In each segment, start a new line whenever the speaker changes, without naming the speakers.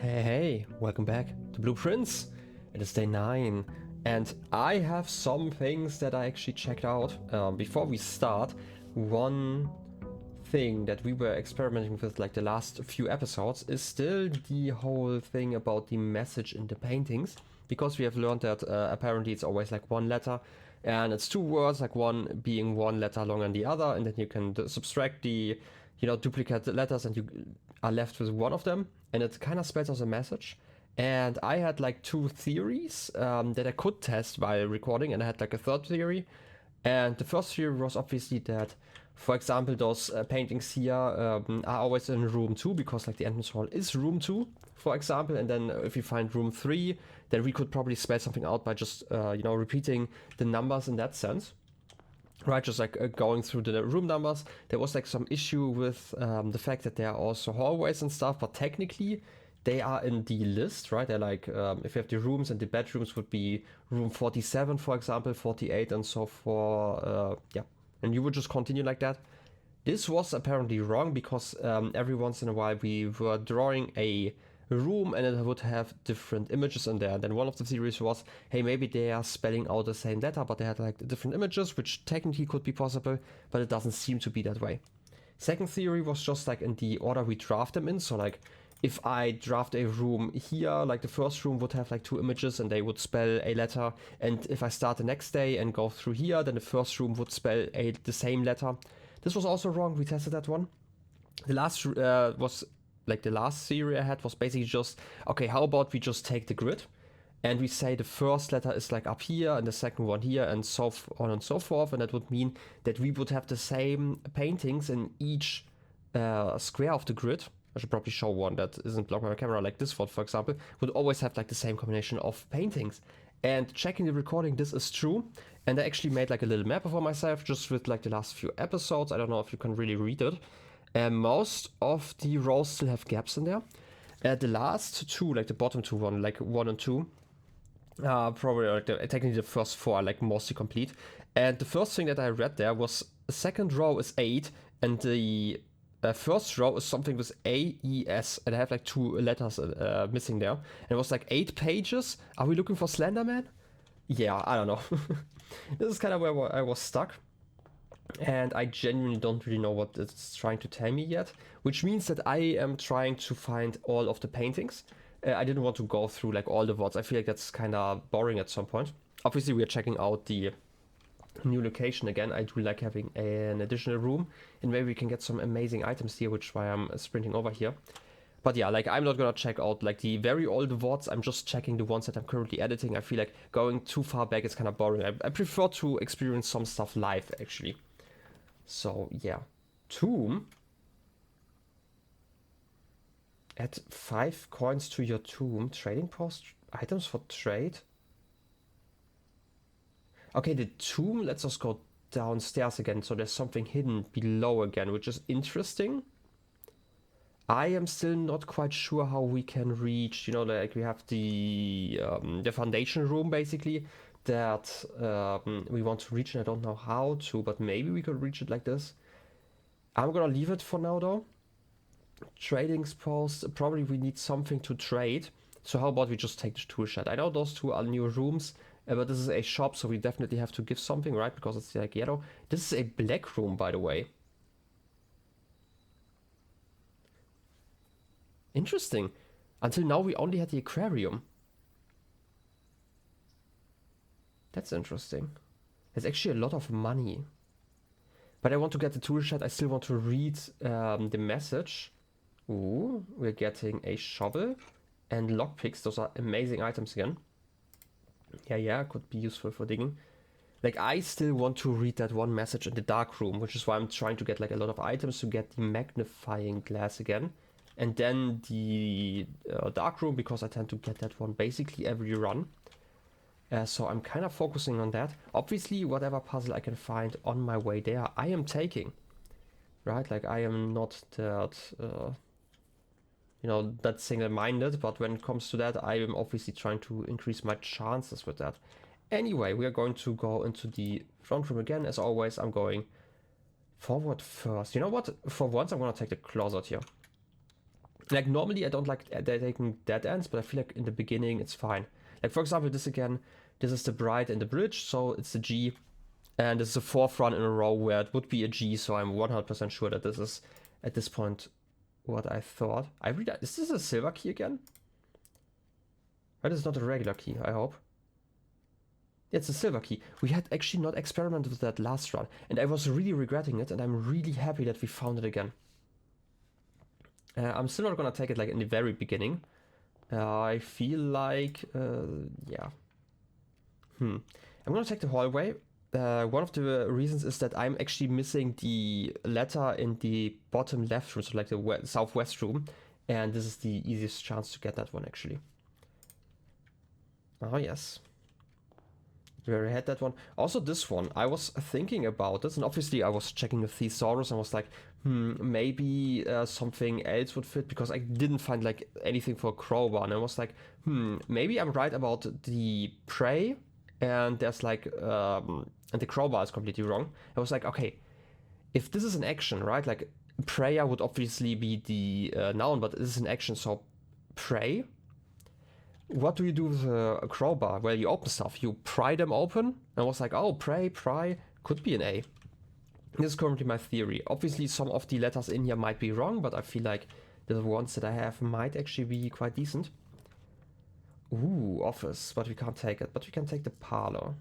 Hey, welcome back to Blueprints. It is day 9, and I have some things that I actually checked out. Before we start, one thing that we were experimenting with like the last few episodes is still the whole thing about the message in the paintings, because we have learned that apparently it's always like one letter, and it's two words, like one being one letter longer than the other, and then you can subtract the duplicate letters and you are left with one of them, and it kind of spells out a message. And I had like two theories that I could test while recording, and I had like a third theory. And the first theory was obviously that, for example, those paintings here are always in room 2, because like the entrance hall is room 2, for example. And then if we find room 3, then we could probably spell something out by just repeating the numbers in that sense. Right, just like going through the room numbers. There was like some issue with the fact that there are also hallways and stuff, but technically they are in the list, right? They're like, if you have the rooms, and the bedrooms would be room 47, for example, 48, and so for, yeah. And you would just continue like that. This was apparently wrong, because every once in a while we were drawing a room and it would have different images in there. And then one of the theories was, hey, maybe they are spelling out the same letter, but they had like different images, which technically could be possible, but it doesn't seem to be that way. Second theory was just like in the order we draft them in. So like if I draft a room here, like the first room would have like two images and they would spell a letter. And if I start the next day and go through here, then the first room would spell the same letter. This was also wrong. We tested that one. The last was like the last theory I had was basically just, okay, how about we just take the grid and we say the first letter is like up here and the second one here, and so on and so forth. And that would mean that we would have the same paintings in each square of the grid. I should probably show one that isn't blocked by my camera, like this one, for example, would always have like the same combination of paintings. And checking the recording, this is true. And I actually made like a little map for myself just with like the last few episodes. I don't know if you can really read it. Most of the rows still have gaps in there. The last two, like the bottom two one, like 1 and 2, probably like technically the first 4 are like mostly complete. And the first thing that I read there was the second row is 8, and the first row is something with AES, and I have like 2 letters missing there. And it was like 8 pages. Are we looking for Slenderman? Yeah, I don't know. This is kind of where I was stuck. And I genuinely don't really know what it's trying to tell me yet, which means that I am trying to find all of the paintings. I didn't want to go through like all the words. I feel like that's kind of boring at some point. Obviously, we are checking out the new location again. I do like having an additional room, and maybe we can get some amazing items here, which is why I'm sprinting over here. But yeah, like I'm not gonna check out like the very old words. I'm just checking the ones that I'm currently editing. I feel like going too far back is kind of boring. I prefer to experience some stuff live, actually. So yeah, tomb. Add 5 coins to your tomb. Trading post items for trade. Okay, the tomb lets us go downstairs again, so there's something hidden below again, which is interesting. I am still not quite sure how we can reach, like we have the foundation room basically that we want to reach, and I don't know how to, but maybe we could reach it like this. I'm gonna leave it for now though. Trading post, probably we need something to trade. So how about we just take the tool shed? I know those 2 are new rooms, but this is a shop, so we definitely have to give something, right? Because it's like yellow. This is a black room, by the way. Interesting. Until now we only had the aquarium. That's interesting. There's actually a lot of money. But I want to get the tool shed. I still want to read the message. Ooh, we're getting a shovel and lockpicks. Those are amazing items again. Yeah, could be useful for digging. Like, I still want to read that one message in the dark room, which is why I'm trying to get like a lot of items to get the magnifying glass again. And then the dark room, because I tend to get that one basically every run. So I'm kind of focusing on that. Obviously, whatever puzzle I can find on my way there, I am taking. Right? Like, I am not that, that single-minded, but when it comes to that, I am obviously trying to increase my chances with that. Anyway, we are going to go into the front room again. As always, I'm going forward first. You know what? For once, I'm going to take the closet here. Like normally I don't like taking dead ends, but I feel like in the beginning it's fine. Like for example, this again, this is the bride and the bridge, so it's the G. And this is the fourth run in a row where it would be a G, so I'm 100% sure that this is, at this point, what I thought. Is this a silver key again? That is not a regular key, I hope. It's a silver key. We had actually not experimented with that last run, and I was really regretting it, and I'm really happy that we found it again. I'm still not gonna take it like in the very beginning. I feel like, yeah. I'm gonna take the hallway. One of the reasons is that I'm actually missing the letter in the bottom left room, so like the southwest room, and this is the easiest chance to get that one actually. Oh yes. We already had that one. Also this one, I was thinking about this, and obviously I was checking the thesaurus and was like, maybe something else would fit, because I didn't find like anything for a crowbar, and I was like, maybe I'm right about the prey, and there's like, and the crowbar is completely wrong. I was like, okay, if this is an action, right, like prayer would obviously be the noun, but this is an action, so pray. What do you do with a crowbar? Well, you open stuff. You pry them open. And I was like, oh, pry, could be an A. This is currently my theory. Obviously, some of the letters in here might be wrong, but I feel like the ones that I have might actually be quite decent. Ooh, office, but we can't take it. But we can take the parlor.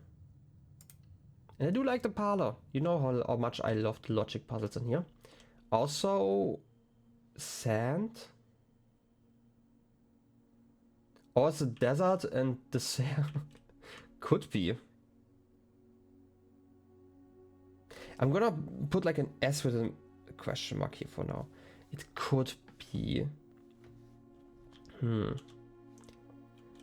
And I do like the parlor. You know how much I love the logic puzzles in here. Also, sand. Or it's a desert and the sand. Could be. I'm gonna put like an S with a question mark here for now. It could be.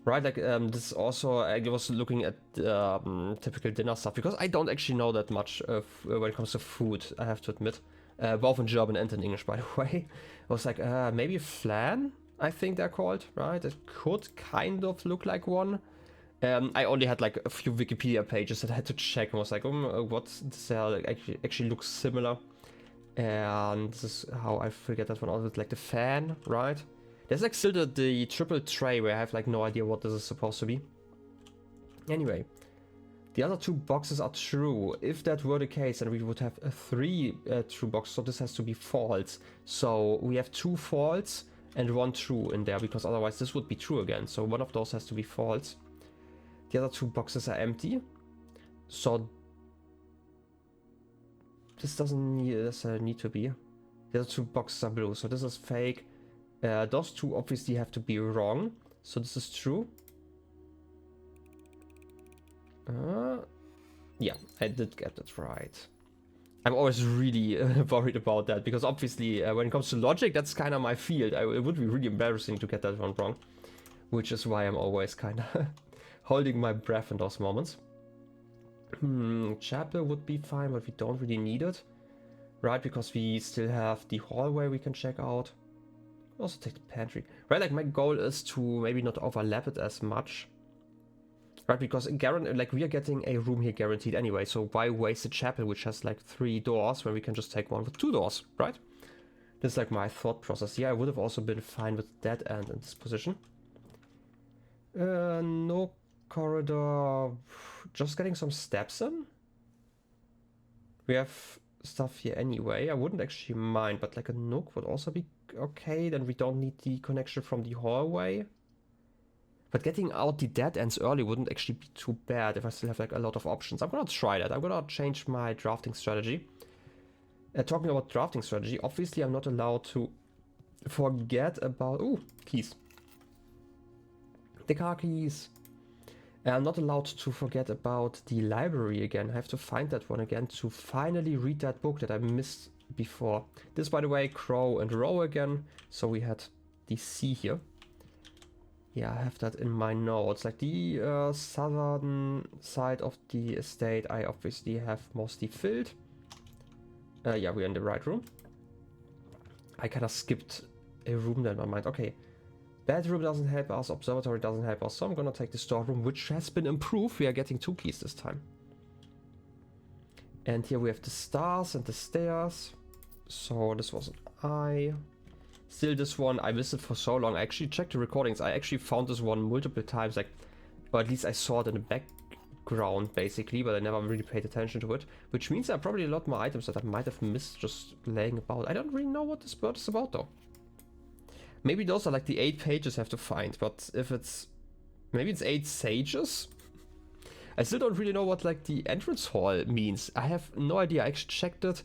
Right, like this also, I was looking at typical dinner stuff, because I don't actually know that much when it comes to food, I have to admit. Both in German and in English, by the way. I was like, maybe flan, I think they're called, right? It could kind of look like one. I only had like a few Wikipedia pages that I had to check, and was like, what this actually looks similar. And this is how I figured that one out, with like the fan, right? There's like still the triple tray where I have like no idea what this is supposed to be. Anyway, the other two boxes are true. If that were the case, then we would have three true boxes, so this has to be false. So we have two false and one true in there, because otherwise this would be true again. So one of those has to be false. The other two boxes are empty. So this doesn't need to be. The other two boxes are blue, so this is fake. Those two obviously have to be wrong, so this is true. Yeah, I did get that right. I'm always really worried about that, because obviously when it comes to logic, that's kind of my field. It would be really embarrassing to get that one wrong, which is why I'm always kind of holding my breath in those moments. Chapel would be fine, but we don't really need it, right? Because we still have the hallway we can check out. Also take the pantry, right? Like my goal is to maybe not overlap it as much, right? Because like we are getting a room here guaranteed anyway, so why waste a chapel which has like 3 doors when we can just take one with 2 doors, right? This is like my thought process. Yeah, I would have also been fine with that end in this position. No corridor, just getting some steps in. We have stuff here anyway. I wouldn't actually mind, but like a nook would also be okay. Then we don't need the connection from the hallway. But getting out the dead ends early wouldn't actually be too bad if I still have like a lot of options. I'm gonna try that. I'm gonna change my drafting strategy. Talking about drafting strategy, obviously I'm not allowed to forget about... Ooh, keys. The car keys. I'm not allowed to forget about the library again. I have to find that one again to finally read that book that I missed before. This, by the way, Crow and Row again. So we had the C here. Yeah, I have that in my notes. Like the southern side of the estate, I obviously have mostly filled. Yeah, we're in the right room. I kind of skipped a room there in my mind. Okay. Bedroom doesn't help us, observatory doesn't help us, so I'm gonna take the storeroom, which has been improved. We are getting 2 keys this time. And here we have the stars and the stairs. So this was an I. Still, this one I missed it for so long. I actually checked the recordings. I actually found this one multiple times, like, or at least I saw it in the background basically, but I never really paid attention to it. Which means there are probably a lot more items that I might have missed just laying about. I don't really know what this bird is about though. Maybe those are like the 8 pages I have to find, but if it's... maybe it's 8 sages? I still don't really know what like the entrance hall means. I have no idea. I actually checked it.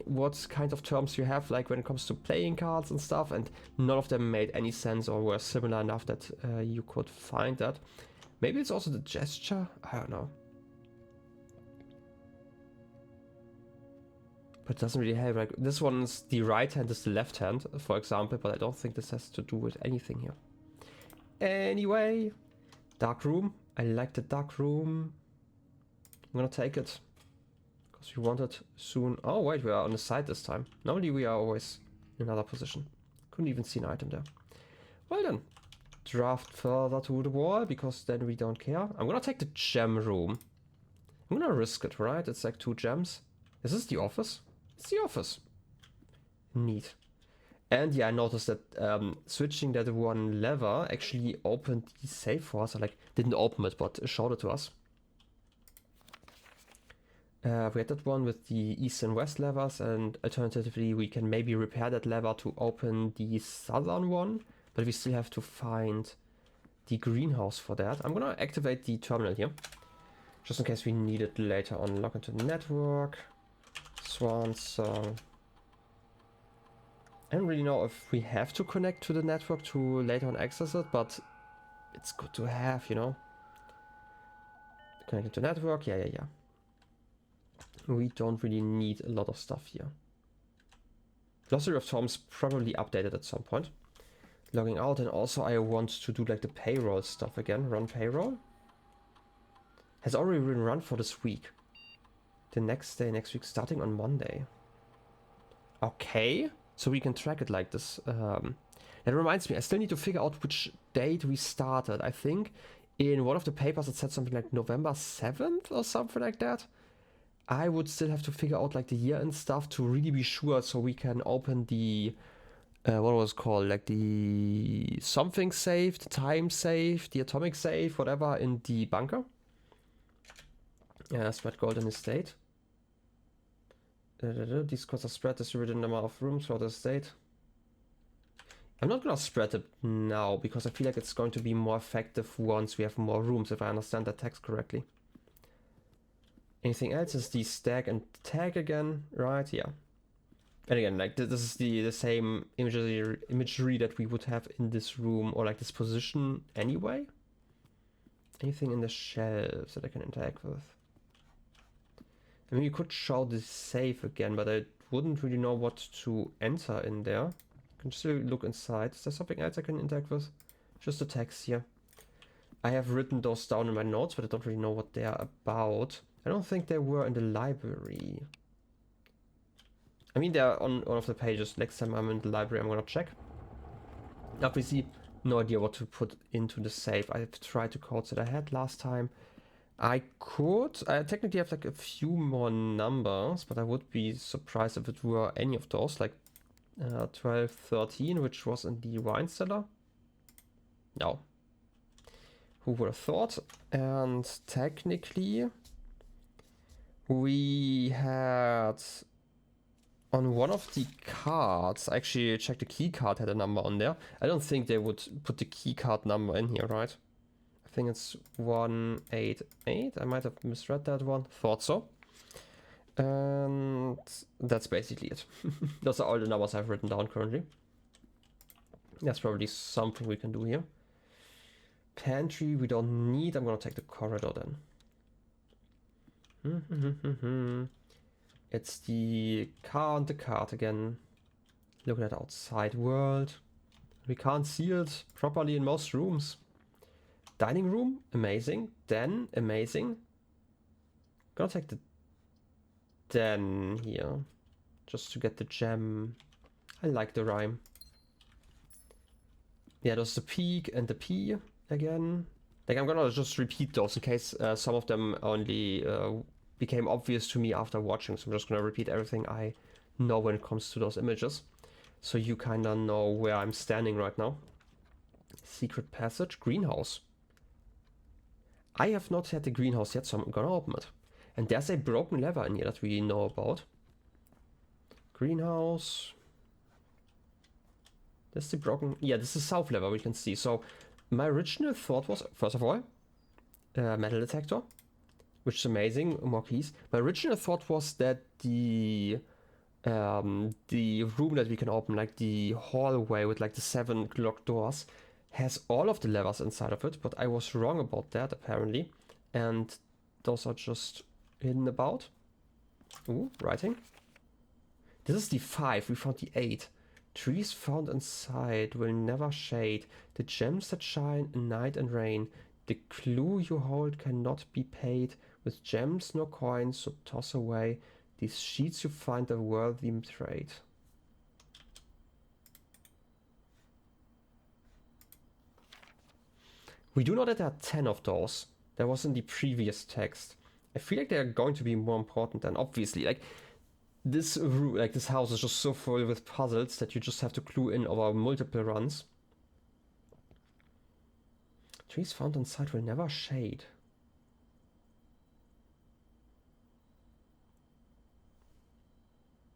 What kind of terms you have like when it comes to playing cards and stuff, and none of them made any sense or were similar enough that you could find that. Maybe it's also the gesture? I don't know. But it doesn't really have, like, this one's the right hand is the left hand, for example, but I don't think this has to do with anything here. Anyway, dark room. I like the dark room. I'm gonna take it. Because we want it soon. Oh wait, we are on the side this time. Normally we are always in another position. Couldn't even see an item there. Well then, draft further to the wall, because then we don't care. I'm gonna take the gem room. I'm gonna risk it, right? It's like 2 gems. Is this the office? It's the office. Neat. And yeah, I noticed that switching that one lever actually opened the safe for us. Or like, didn't open it, but showed it to us. We had that one with the east and west levers, and alternatively we can maybe repair that lever to open the southern one, but we still have to find the greenhouse for that. I'm gonna activate the terminal here, just in case we need it later on. Log into the network, Swan Song. I don't really know if we have to connect to the network to later on access it, but it's good to have, you know. Connected to network, yeah. We don't really need a lot of stuff here. Glossary of terms probably updated at some point. Logging out, and also I want to do like the payroll stuff again. Run payroll. Has already been run for this week. The next day, next week, starting on Monday. Okay, so we can track it like this. That reminds me, I still need to figure out which date we started. I think in one of the papers it said something like November 7th or something like that. I would still have to figure out like the year and stuff to really be sure, so we can open the what was it called, like the something safe, the time safe, the atomic safe, whatever, in the bunker. Spread golden estate. These costs are spread distributed in a number of rooms for the estate. I'm not gonna spread it now because I feel like it's going to be more effective once we have more rooms, if I understand that text correctly. Anything else? Is the stack and tag again, right? Yeah. And again, like this is the same imagery that we would have in this room, or like this position anyway. Anything in the shelves that I can interact with? I mean, you could show the safe again, but I wouldn't really know what to enter in there. I can still look inside. Is there something else I can interact with? Just the text here. I have written those down in my notes, but I don't really know what they are about. I don't think they were in the library. I mean, they're on one of the pages. Next time I'm in the library, I'm gonna check. Obviously, no idea what to put into the safe. I've tried the codes that I had last time. I technically have like a few more numbers, but I would be surprised if it were any of those, like 1213, which was in the wine cellar. No. Who would have thought? And technically, we had on one of the cards, I actually checked the key card had a number on there. I don't think they would put the key card number in here, right? I think it's 188. I might have misread that one. Thought so. And that's basically it. Those are all the numbers I've written down currently. That's probably something we can do here. Pantry we don't need. I'm gonna take the corridor then. It's the car and the cart again. Looking at the outside world. We can't see it properly in most rooms. Dining room, amazing. Den, amazing. Gonna take the den here, just to get the gem. I like the rhyme. Yeah, there's the peak and the P again. Like, I'm gonna just repeat those in case some of them only became obvious to me after watching. So I'm just gonna repeat everything I know when it comes to those images. so you kinda know where I'm standing right now. Secret passage, greenhouse. I have not had the greenhouse yet, so I'm gonna open it. And there's a broken lever in here that we know about. Greenhouse. This is the broken... Yeah, this is south lever, we can see. So my original thought was, first of all, metal detector, which is amazing, more keys. My original thought was that the room that we can open, like the hallway with like the 7 locked doors, has all of the levers inside of it, but I was wrong about that apparently. And those are just hidden about. Ooh, writing. This is the 5, we found the 8. Trees found inside will never shade. The gems that shine in night and rain. The clue you hold cannot be paid. With gems no coins, so toss away. These sheets you find a worthy trade. We do know that there are 10 of those. That was in the previous text. I feel like they are going to be more important than obviously. Like this house is just so full with puzzles that you just have to clue in over multiple runs. Trees found inside will never shade.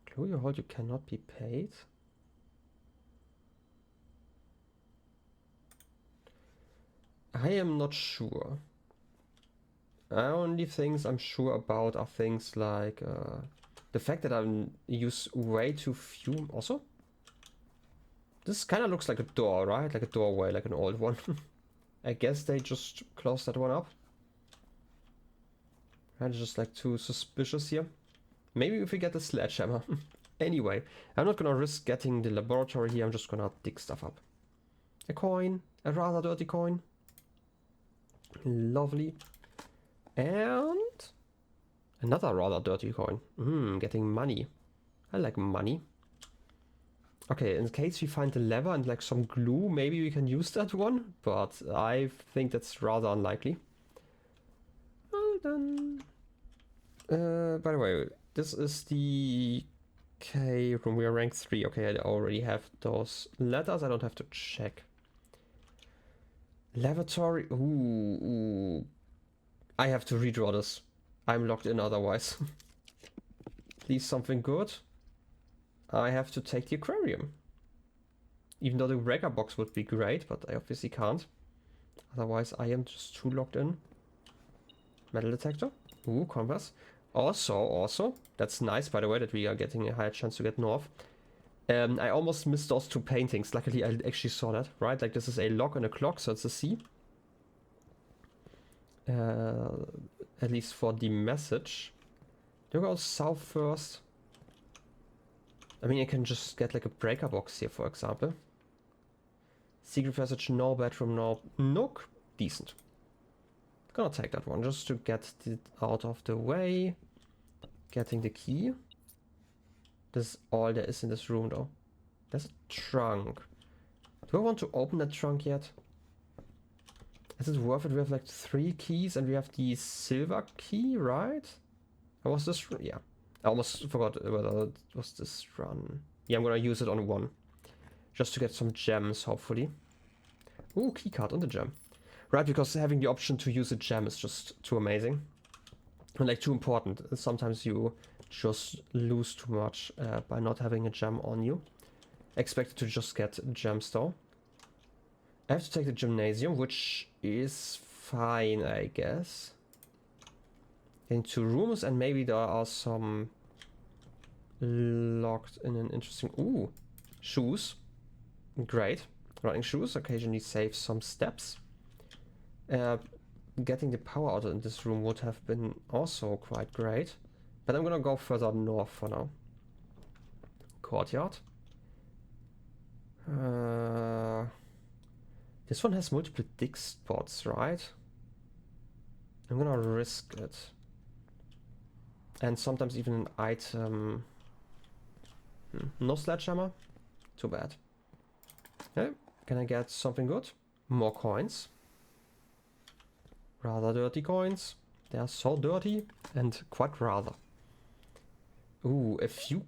Clue you hold you cannot be paid. I am not sure. Only things I'm sure about are things like the fact that I use way too few. Also, this kind of looks like a door, right? Like a doorway, like an old one. I guess they just closed that one up. I'm just like too suspicious here. Maybe if we get the sledgehammer. Anyway, I'm not gonna risk getting the laboratory here. I'm just gonna dig stuff up. A coin, a rather dirty coin. Lovely. And another rather dirty coin. Getting money. I like money. Okay, in case we find the lever and like some glue, maybe we can use that one, but I think that's rather unlikely. Well done. By the way, this is the K room. We are rank 3. Okay, I already have those letters. I don't have to check. Lavatory. Ooh. I have to redraw this. I'm locked in otherwise. Please, something good. I have to take the aquarium. Even though the breaker box would be great, but I obviously can't. Otherwise, I am just too locked in. Metal detector. Ooh, compass. Also, that's nice, by the way, that we are getting a higher chance to get north. I almost missed those 2 paintings. Luckily, I actually saw that, right? Like, this is a lock and a clock, so it's a C. At least for the message. Do we go south first? I mean, I can just get like a breaker box here, for example. Secret passage, no bedroom, no nook. Decent. Gonna take that one just to get it out of the way. Getting the key. This is all there is in this room though. There's a trunk. Do I want to open that trunk yet? Is it worth it? We have like 3 keys and we have the silver key, right? Or was this? Yeah. I almost forgot whether it was this run. Yeah, I'm gonna use it on 1. Just to get some gems, hopefully. Ooh, keycard on the gem. Right, because having the option to use a gem is just too amazing. And like too important. Sometimes you just lose too much by not having a gem on you. Expected to just get gems though. I have to take the gymnasium, which is fine, I guess. Into rooms, and maybe there are some locked in an interesting... Ooh, shoes. Great. Running shoes occasionally saves some steps. Getting the power out in this room would have been also quite great. But I'm gonna go further north for now. Courtyard. This one has multiple dig spots, right? I'm gonna risk it. And sometimes even an item... No sledgehammer? Too bad. Okay, can I get something good? More coins. Rather dirty coins. They are so dirty and quite rather. Ooh, a few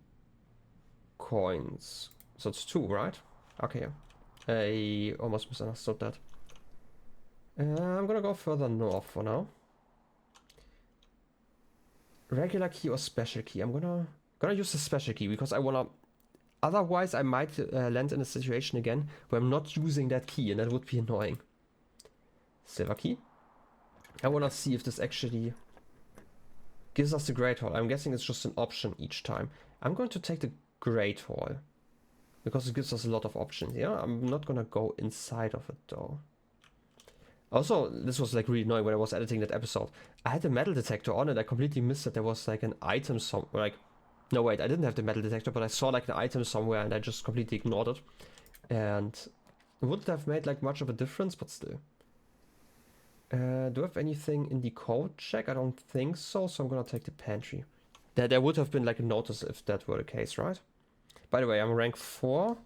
coins. So it's 2, right? Okay. I almost misunderstood that. I'm gonna go further north for now. Regular key or special key? I'm gonna use the special key because I wanna. Otherwise, I might land in a situation again where I'm not using that key, and that would be annoying. Silver key. I wanna see if this actually gives us the Great Hall. I'm guessing it's just an option each time. I'm going to take the Great Hall because it gives us a lot of options. Yeah, I'm not gonna go inside of it though. Also, this was like really annoying when I was editing that episode. I had the metal detector on and I completely missed that there was like an item somewhere. Like, no wait, I didn't have the metal detector, but I saw like an item somewhere and I just completely ignored it. And it wouldn't have made like much of a difference, but still. Do I have anything in the code check? I don't think so, so I'm gonna take the pantry. There would have been like a notice if that were the case, right? By the way, I'm rank 4.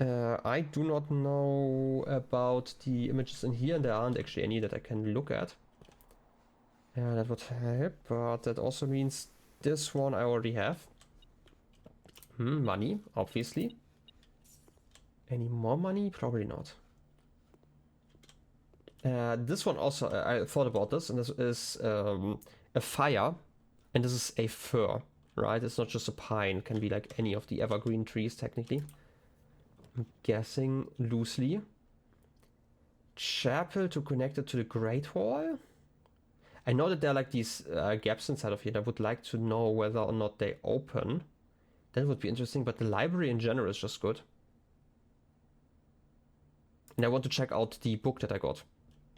I do not know about the images in here, and there aren't actually any that I can look at. That would help, but that also means this one I already have. Money, obviously. Any more money? Probably not. This one also, I thought about this, and this is a fire, and this is a fir, right? It's not just a pine, it can be like any of the evergreen trees, technically. I'm guessing loosely. Chapel to connect it to the Great Hall. I know that there are like these gaps inside of here, and I would like to know whether or not they open. That would be interesting, but the library in general is just good. And I want to check out the book that I got.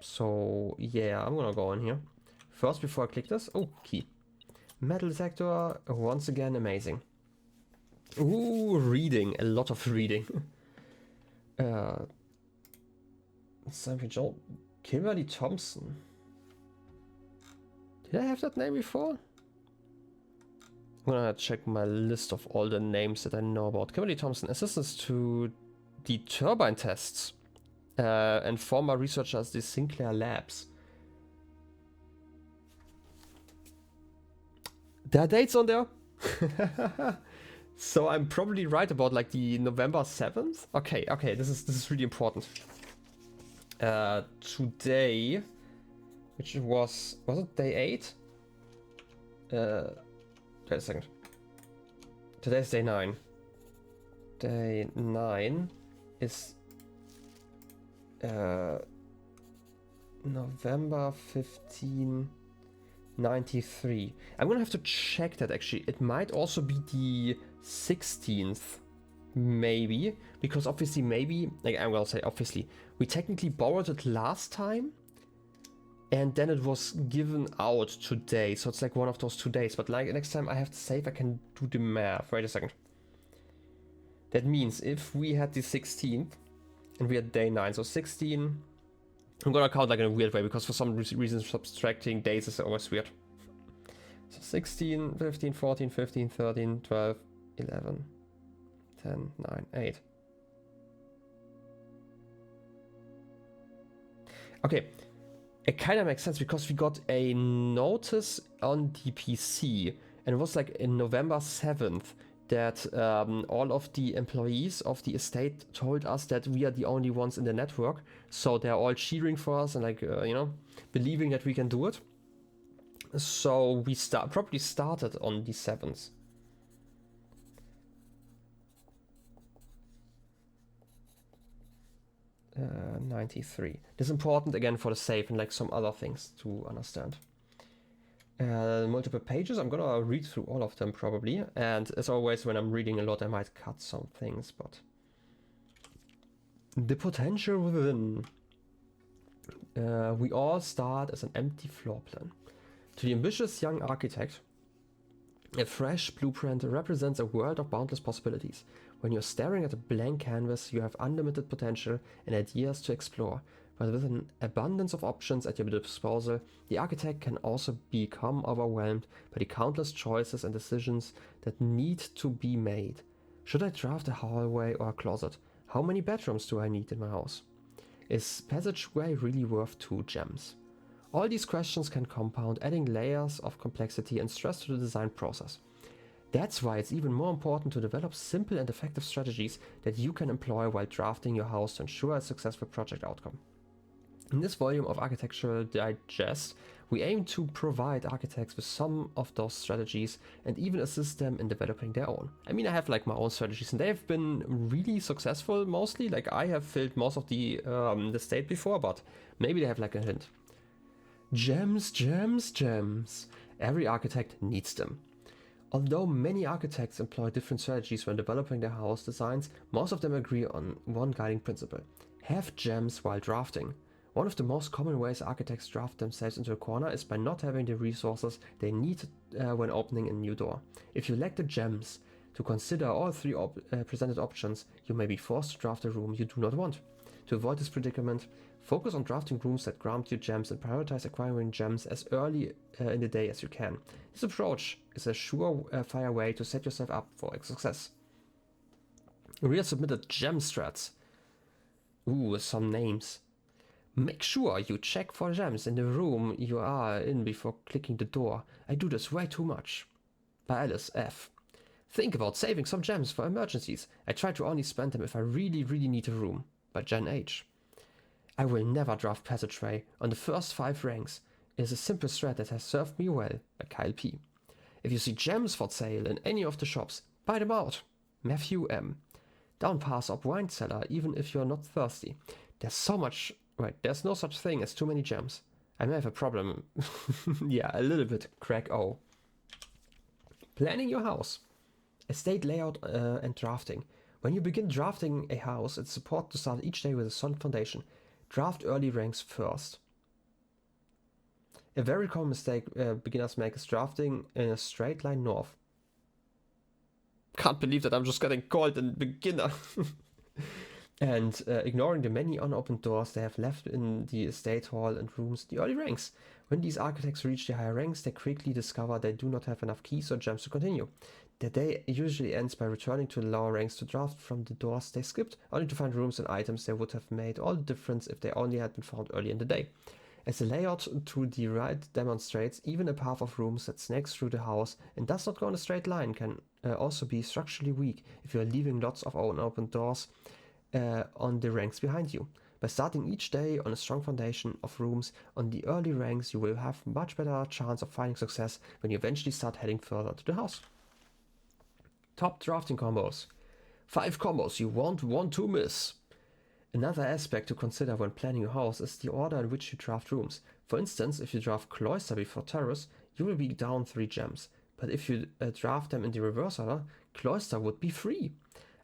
So yeah, I'm gonna go in here. First, before I click this, oh, key. Metal detector, once again, amazing. Ooh, reading, a lot of reading. Something Joel, Kimberly Thompson. Did I have that name before? I'm gonna check my list of all the names that I know about. Kimberly Thompson, assistants to the turbine tests. And former researcher at the Sinclair labs. There are dates on there? So I'm probably right about like the November 7th. Okay, this is really important. Today, which was it day 8? Wait a second. Today's day 9. Day 9 is November 1593. I'm gonna have to check that actually. It might also be the 16th, maybe, because obviously, maybe, like I'm gonna say obviously, we technically borrowed it last time, and then it was given out today, so it's like one of those 2 days. But like next time I have to save, I can do the math. Wait a second. That means if we had the 16th, and we had day 9, so 16. I'm gonna count like in a weird way because for some reason subtracting days is always weird. So 16, 15, 14, 15, 13, 12, 11, 10, 9, 8. Okay, it kind of makes sense because we got a notice on the PC, and it was like in November 7th. That all of the employees of the estate told us that we are the only ones in the network, so they're all cheering for us and like believing that we can do it. So we probably started on the 7th. Uh, 93. This is important again for the save and like some other things to understand. Multiple pages. I'm gonna read through all of them probably, and as always when I'm reading a lot I might cut some things, but the potential within. We all start as an empty floor plan. To the ambitious young architect, a fresh blueprint represents a world of boundless possibilities. When you're staring at a blank canvas, you have unlimited potential and ideas to explore. But with an abundance of options at your disposal, the architect can also become overwhelmed by the countless choices and decisions that need to be made. Should I draft a hallway or a closet? How many bedrooms do I need in my house? Is passageway really worth 2 gems? All these questions can compound, adding layers of complexity and stress to the design process. That's why it's even more important to develop simple and effective strategies that you can employ while drafting your house to ensure a successful project outcome. In this volume of Architectural Digest, we aim to provide architects with some of those strategies and even assist them in developing their own. I mean, I have like my own strategies and they've been really successful mostly. Like I have filled most of the state before, but maybe they have like a hint. Gems, gems, gems. Every architect needs them. Although many architects employ different strategies when developing their house designs, most of them agree on one guiding principle: have gems while drafting. One of the most common ways architects draft themselves into a corner is by not having the resources they need when opening a new door. If you lack the gems to consider all three presented options, you may be forced to draft a room you do not want. To avoid this predicament, focus on drafting rooms that grant you gems and prioritize acquiring gems as early in the day as you can. This approach is a surefire way to set yourself up for success. Real submitted gem strats. Ooh, some names. Make sure you check for gems in the room you are in before clicking the door. I do this way too much. By Alice F. Think about saving some gems for emergencies. I try to only spend them if I really need a room. By Jen H. I will never draft passageway on the first 5 ranks. It is a simple strat that has served me well. By Kyle P. If you see gems for sale in any of the shops, buy them out. Matthew M. Don't pass up wine cellar even if you're not thirsty. There's no such thing as too many gems. I may have a problem. Yeah, a little bit. Craig O. Planning your house. Estate layout and drafting. When you begin drafting a house, it's important to start each day with a solid foundation. Draft early ranks first. A very common mistake beginners make is drafting in a straight line north. Can't believe that I'm just getting called a beginner. And ignoring the many unopened doors they have left in the estate hall and rooms in the early ranks. When these architects reach the higher ranks, they quickly discover they do not have enough keys or gems to continue. Their day usually ends by returning to the lower ranks to draft from the doors they skipped, only to find rooms and items that would have made all the difference if they only had been found early in the day. As the layout to the right demonstrates, even a path of rooms that snakes through the house and does not go in a straight line can also be structurally weak if you are leaving lots of unopened doors on the ranks behind you. By starting each day on a strong foundation of rooms on the early ranks, you will have much better chance of finding success when you eventually start heading further to the house. Top drafting combos. 5 combos you won't want to miss. Another aspect to consider when planning your house is the order in which you draft rooms. For instance, if you draft cloister before terrace, you will be down 3 gems. But if you draft them in the reverse order, cloister would be free.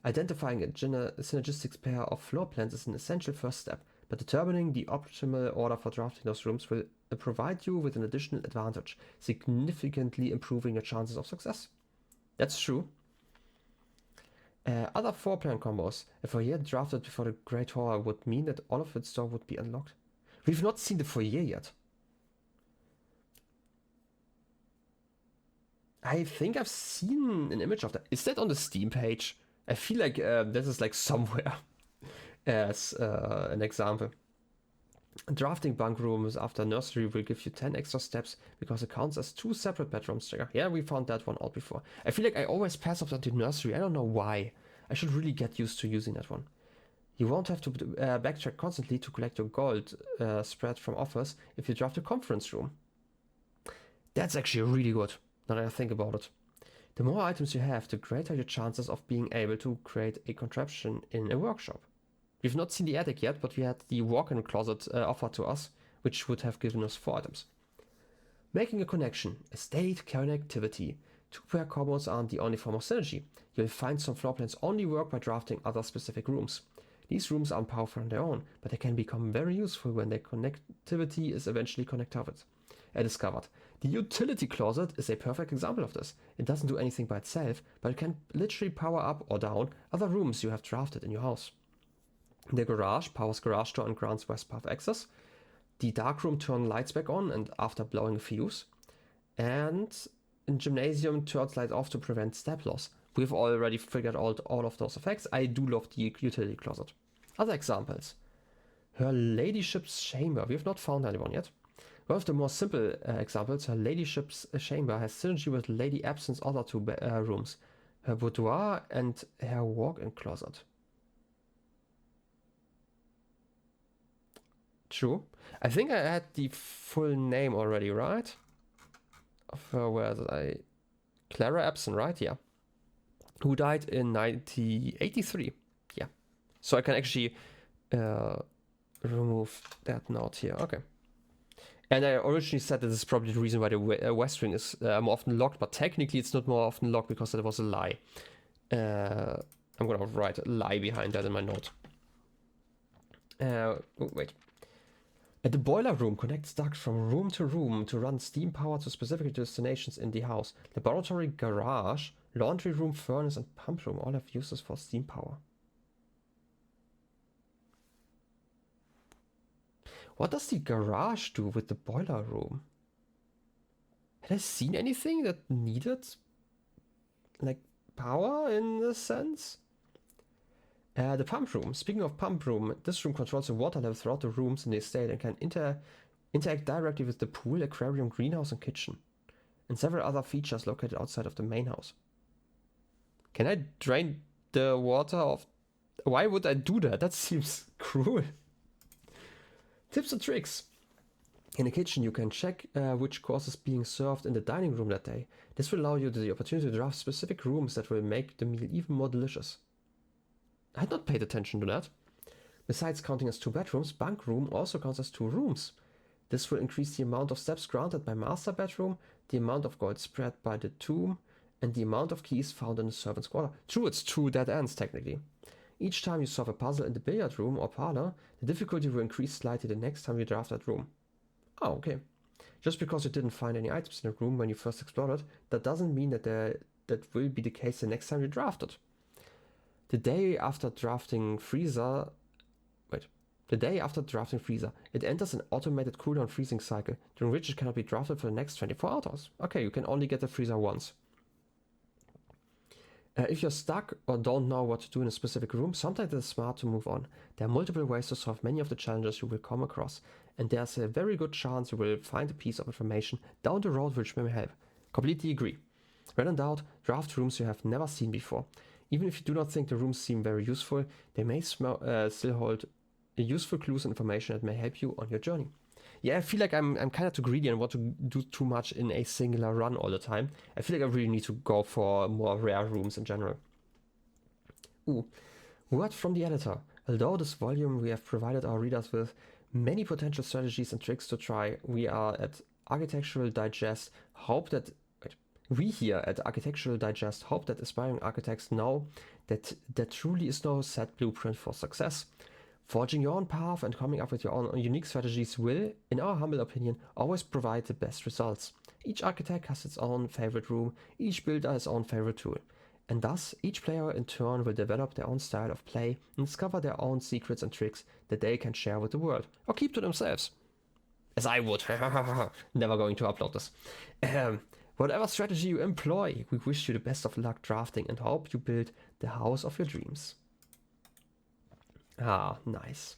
Identifying a synergistic pair of floor plans is an essential first step, but determining the optimal order for drafting those rooms will provide you with an additional advantage, significantly improving your chances of success. That's true. Other floor plan combos. A foyer drafted before the Great Hall would mean that all of its door would be unlocked. We've not seen the foyer yet. I think I've seen an image of that. Is that on the Steam page? I feel like this is like somewhere as an example. Drafting bunk rooms after nursery will give you 10 extra steps because it counts as 2 separate bedrooms trigger. Yeah, we found that one out before. I feel like I always pass up the nursery. I don't know why. I should really get used to using that one. You won't have to backtrack constantly to collect your gold spread from offers if you draft a conference room. That's actually really good, now that I think about it. The more items you have, the greater your chances of being able to create a contraption in a workshop. We've not seen the attic yet, but we had the walk-in closet offered to us, which would have given us 4 items. Making a connection, estate connectivity. 2-pair combos aren't the only form of synergy. You'll find some floor plans only work by drafting other specific rooms. These rooms aren't powerful on their own, but they can become very useful when their connectivity is eventually discovered. The utility closet is a perfect example of this. It doesn't do anything by itself, but it can literally power up or down other rooms you have drafted in your house. The garage powers garage door and grants west path access. The darkroom turns lights back on and after blowing a fuse. And in gymnasium turns lights off to prevent step loss. We've already figured out all of those effects. I do love the utility closet. Other examples. Her ladyship's chamber. We have not found anyone yet. One of the more simple examples, her ladyship's chamber has synergy with Lady Absint's other two rooms, her boudoir and her walk-in closet. True. I think I had the full name already, right? Of her, where did I... Clara Absint, right? Yeah. Who died in 1983. Yeah. So I can actually remove that note here. Okay. And I originally said that this is probably the reason why the West Wing is more often locked, but technically it's not more often locked because that was a lie. I'm gonna write a lie behind that in my note. Oh, wait. The boiler room connects ducts from room to run steam power to specific destinations in the house. Laboratory, garage, laundry room, furnace, and pump room all have uses for steam power. What does the garage do with the boiler room? Had I seen anything that needed, like, power in a sense? The pump room. Speaking of pump room, this room controls the water level throughout the rooms in the estate and can interact directly with the pool, aquarium, greenhouse, and kitchen, and several other features located outside of the main house. Can I drain the water off? Why would I do that? That seems cruel. Tips and tricks. In the kitchen, you can check which course is being served in the dining room that day. This will allow you the opportunity to draft specific rooms that will make the meal even more delicious. I had not paid attention to that. Besides counting as 2 bedrooms, bunk room also counts as 2 rooms. This will increase the amount of steps granted by master bedroom, the amount of gold spread by the tomb, and the amount of keys found in the servant's quarter. True, it's 2 dead ends technically. Each time you solve a puzzle in the billiard room or parlor, the difficulty will increase slightly the next time you draft that room. Oh, okay. Just because you didn't find any items in the room when you first explored it, that doesn't mean that that will be the case the next time you draft it. The day after drafting freezer, it enters an automated cooldown freezing cycle, during which it cannot be drafted for the next 24 hours. Okay, you can only get the freezer once. If you're stuck or don't know what to do in a specific room, sometimes it's smart to move on. There are multiple ways to solve many of the challenges you will come across, and there's a very good chance you will find a piece of information down the road which may help. Completely agree. When in doubt, draft rooms you have never seen before. Even if you do not think the rooms seem very useful, they may still hold useful clues and information that may help you on your journey. Yeah, I feel like I'm kind of too greedy and want to do too much in a singular run all the time. I feel like I really need to go for more rare rooms in general. Ooh, word from the editor. Although this volume we have provided our readers with many potential strategies and tricks to try, we here at Architectural Digest hope that aspiring architects know that there truly is no set blueprint for success. Forging your own path and coming up with your own unique strategies will, in our humble opinion, always provide the best results. Each architect has its own favorite room, each builder his own favorite tool, and thus each player in turn will develop their own style of play and discover their own secrets and tricks that they can share with the world, or keep to themselves. As I would. Never going to upload this. Whatever strategy you employ, we wish you the best of luck drafting and hope you build the house of your dreams. Ah, nice.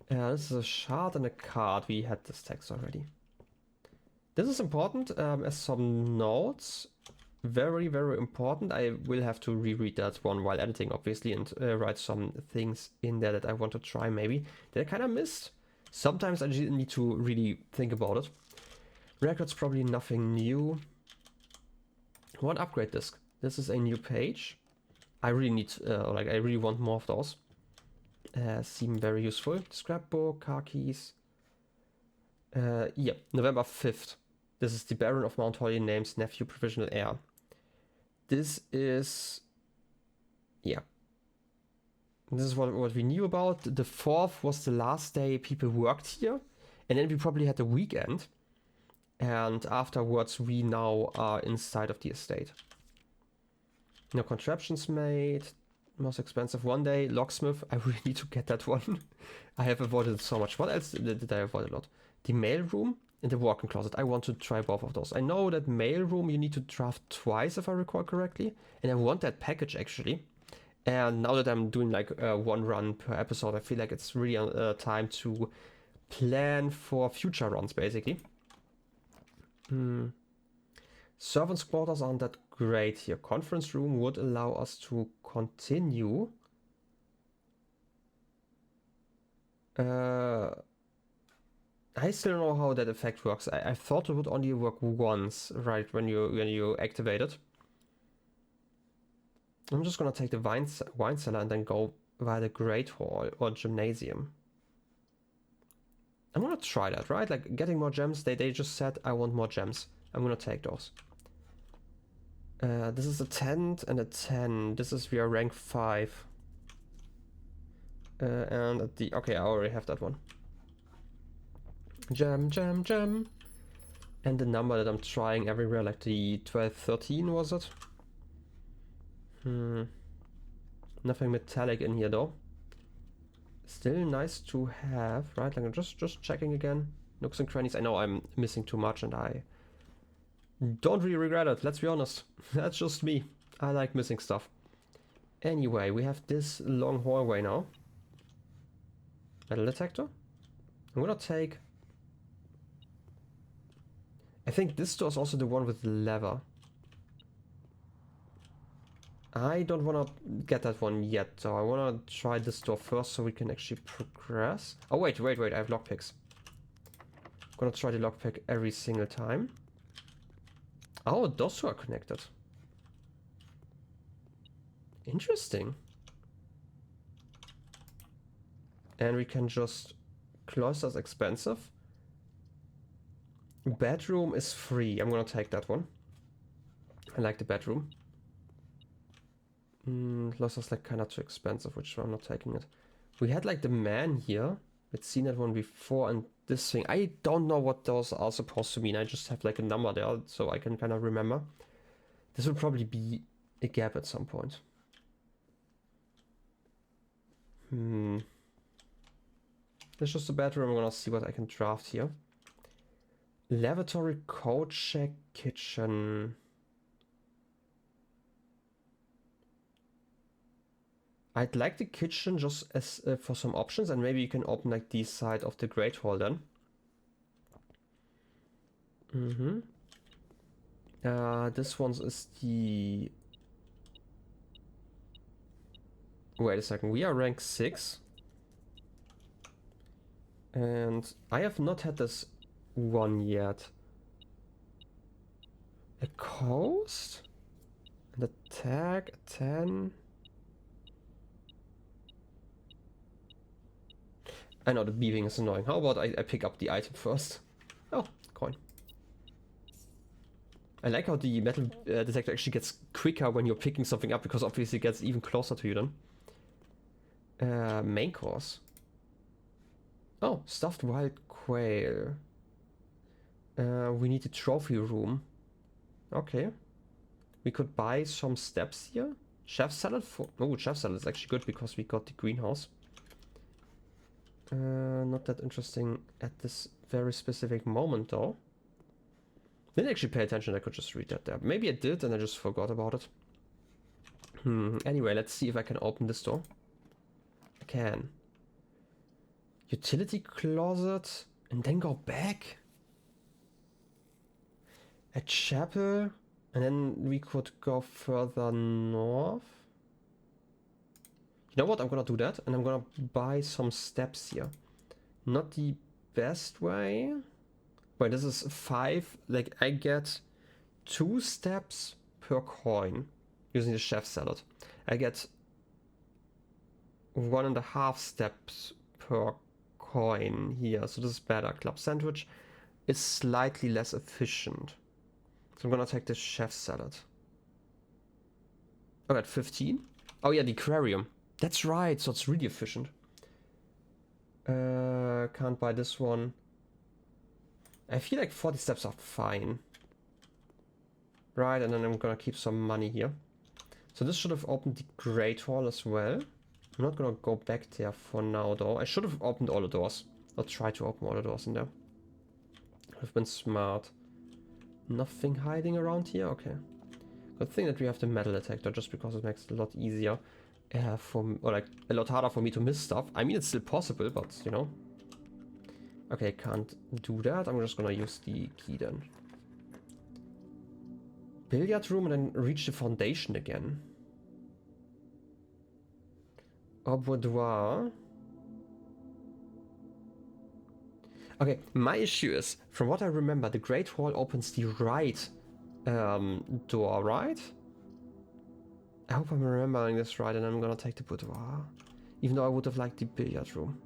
This is a shard and a card. We had this text already. This is important as some notes. Very, very important. I will have to reread that one while editing, obviously, and write some things in there that I want to try maybe that I kind of missed. Sometimes I just need to really think about it. Records, probably nothing new. One upgrade disc. This is a new page. I really need, I really want more of those. Seem very useful. Scrapbook, car keys. Yeah, November 5th. This is the Baron of Mount Holly name's nephew, provisional heir. This is, yeah. This is what we knew about. The 4th was the last day people worked here, and then we probably had the weekend. And afterwards, we now are inside of the estate. No contraptions made. Most expensive one day. Locksmith. I really need to get that one. I have avoided it so much. What else did I avoid a lot? The mail room and the walk-in closet. I want to try both of those. I know that mail room you need to draft twice if I recall correctly. And I want that package actually. And now that I'm doing like one run per episode, I feel like it's really time to plan for future runs, basically. Servants' quarters aren't that great here. Conference room would allow us to continue. I still don't know how that effect works. I thought it would only work once, right, when you activate it. I'm just gonna take the wine cellar and then go via the Great Hall or Gymnasium. I'm gonna try that, right? Like getting more gems. They just said I want more gems. I'm gonna take those. This is a 10 and a 10. This is via rank 5. And at the okay, I already have that one. Gem. And the number that I'm trying everywhere, like the 12, 13 was it? Nothing metallic in here though. Still nice to have, right? Like I'm just checking again. Nooks and crannies. I know I'm missing too much and I don't really regret it, let's be honest. That's just me. I like missing stuff. Anyway, we have this long hallway now. Metal detector. I'm gonna take... I think this door is also the one with the lever. I don't want to get that one yet, so I want to try this door first so we can actually progress. Oh, wait, I have lockpicks. I'm gonna try the lockpick every single time. Oh, those two are connected. Interesting. And we can just... Cloister's expensive. Bedroom is free. I'm gonna take that one. I like the bedroom. Cloister's like kind of too expensive, which I'm not taking it. We had like the man here. We'd seen that one before, and this thing. I don't know what those are supposed to mean. I just have like a number there, so I can kind of remember. This will probably be a gap at some point. It's just a bedroom. I'm gonna see what I can draft here. Lavatory, coat check, kitchen. I'd like the kitchen just as for some options, and maybe you can open like the side of the Great Hall then. This one is the... Wait a second, we are rank 6. And I have not had this one yet. A coast? And a tag, a 10. I know the beeping is annoying. How about I pick up the item first? Oh, coin. I like how the metal detector actually gets quicker when you're picking something up, because obviously it gets even closer to you then. Main course. Oh, stuffed wild quail. We need a trophy room. Okay. We could buy some steps here. Chef salad for... Oh, chef salad is actually good because we got the greenhouse. Not that interesting at this very specific moment though. Didn't actually pay attention, I could just read that there. Maybe I did and I just forgot about it. Anyway, let's see if I can open this door. I can. Utility closet and then go back? A chapel and then we could go further north. You know what, I'm gonna do that and I'm gonna buy some steps here. Not the best way. Wait, this is 5, like I get 2 steps per coin using the chef salad. I get 1.5 steps per coin here, so this is better. Club sandwich is slightly less efficient. So I'm gonna take the chef salad. Oh, at 15? Oh yeah, the aquarium. That's right, so it's really efficient. Can't buy this one. I feel like 40 steps are fine. Right, and then I'm gonna keep some money here. So this should have opened the Great Hall as well. I'm not gonna go back there for now though. I should have opened all the doors. I'll try to open all the doors in there. I've been smart. Nothing hiding around here? Okay. Good thing that we have the metal detector, just because it makes it a lot easier. Or like a lot harder for me to miss stuff. I mean, it's still possible, but you know. Okay, can't do that. I'm just gonna use the key then. Billiard room and then reach the foundation again. Or boudoir. Okay, my issue is, from what I remember, the Great Hall opens the right door, right? I hope I'm remembering this right, and I'm gonna take the boudoir. Even though I would have liked the billiard room.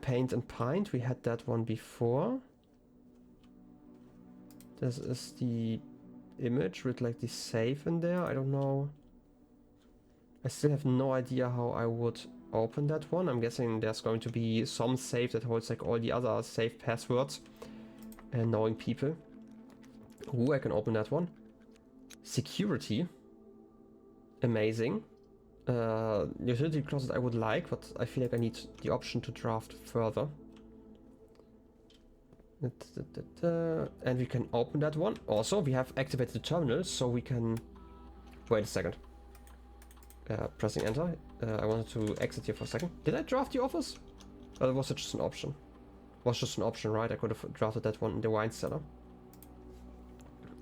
Paint and pint, we had that one before. This is the image with like the safe in there. I don't know. I still have no idea how I would open that one. I'm guessing there's going to be some safe that holds like all the other safe passwords. And knowing people. Ooh, I can open that one. Security. Amazing. Utility closet I would like, but I feel like I need the option to draft further. And we can open that one. Also, we have activated the terminal, so we can... Wait a second. Pressing enter. I wanted to exit here for a second. Did I draft the office? Or was it just an option? It was just an option, right? I could have drafted that one in the wine cellar.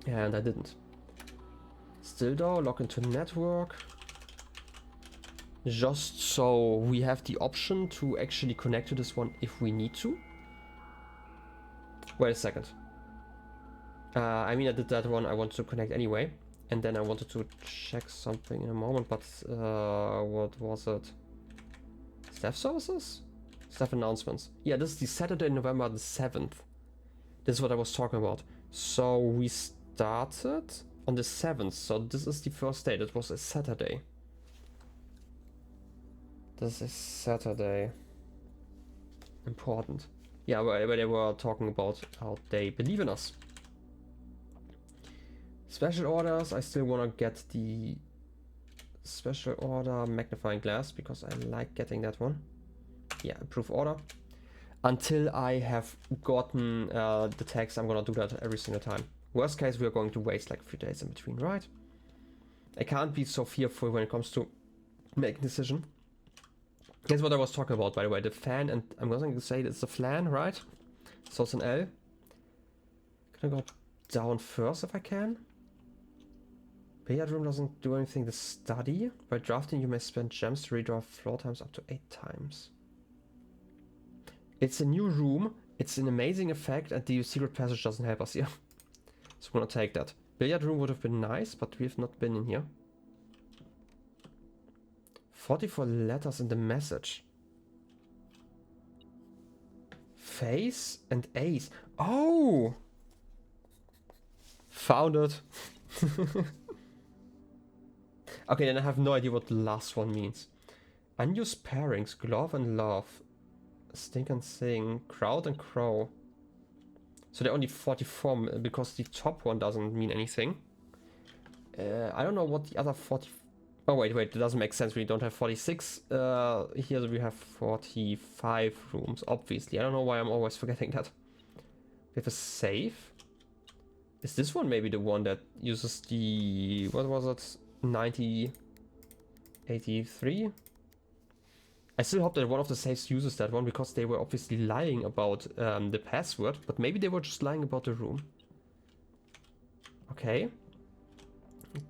And I didn't. Still though, log into network. Just so we have the option to actually connect to this one if we need to. Wait a second. I mean, I did that one. I want to connect anyway. And then I wanted to check something in a moment, but what was it? Staff services? Staff announcements. Yeah, this is the Saturday, November the 7th. This is what I was talking about. So we started on the 7th, so this is the first day. That was a Saturday. This is Saturday. Important. Yeah, where they were talking about how they believe in us. Special orders, I still want to get the special order magnifying glass because I like getting that one. Yeah, approve order. Until I have gotten the text, I'm gonna do that every single time. Worst case, we're going to waste like a few days in between, right? I can't be so fearful when it comes to making a decision. That's what I was talking about, by the way. The fan, and I'm going to say it's a flan, right? So it's an L. Can I go down first if I can? Billiard room doesn't do anything. The study. By drafting, you may spend gems to redraw floor times up to 8 times. It's a new room. It's an amazing effect, and the secret passage doesn't help us here. So I'm gonna take that. Billiard room would have been nice, but we've not been in here. 44 letters in the message. Face and ace. Oh! Found it. Okay, then I have no idea what the last one means. Unused pairings, glove and love. Stink and sing, crowd and crow. So they're only 44 because the top one doesn't mean anything. I don't know what the other 40... Oh wait, it doesn't make sense. We don't have 46. Here we have 45 rooms, obviously. I don't know why I'm always forgetting that. We have a safe. Is this one maybe the one that uses the... What was it? 9083? I still hope that one of the safes uses that one, because they were obviously lying about the password, but maybe they were just lying about the room. Okay.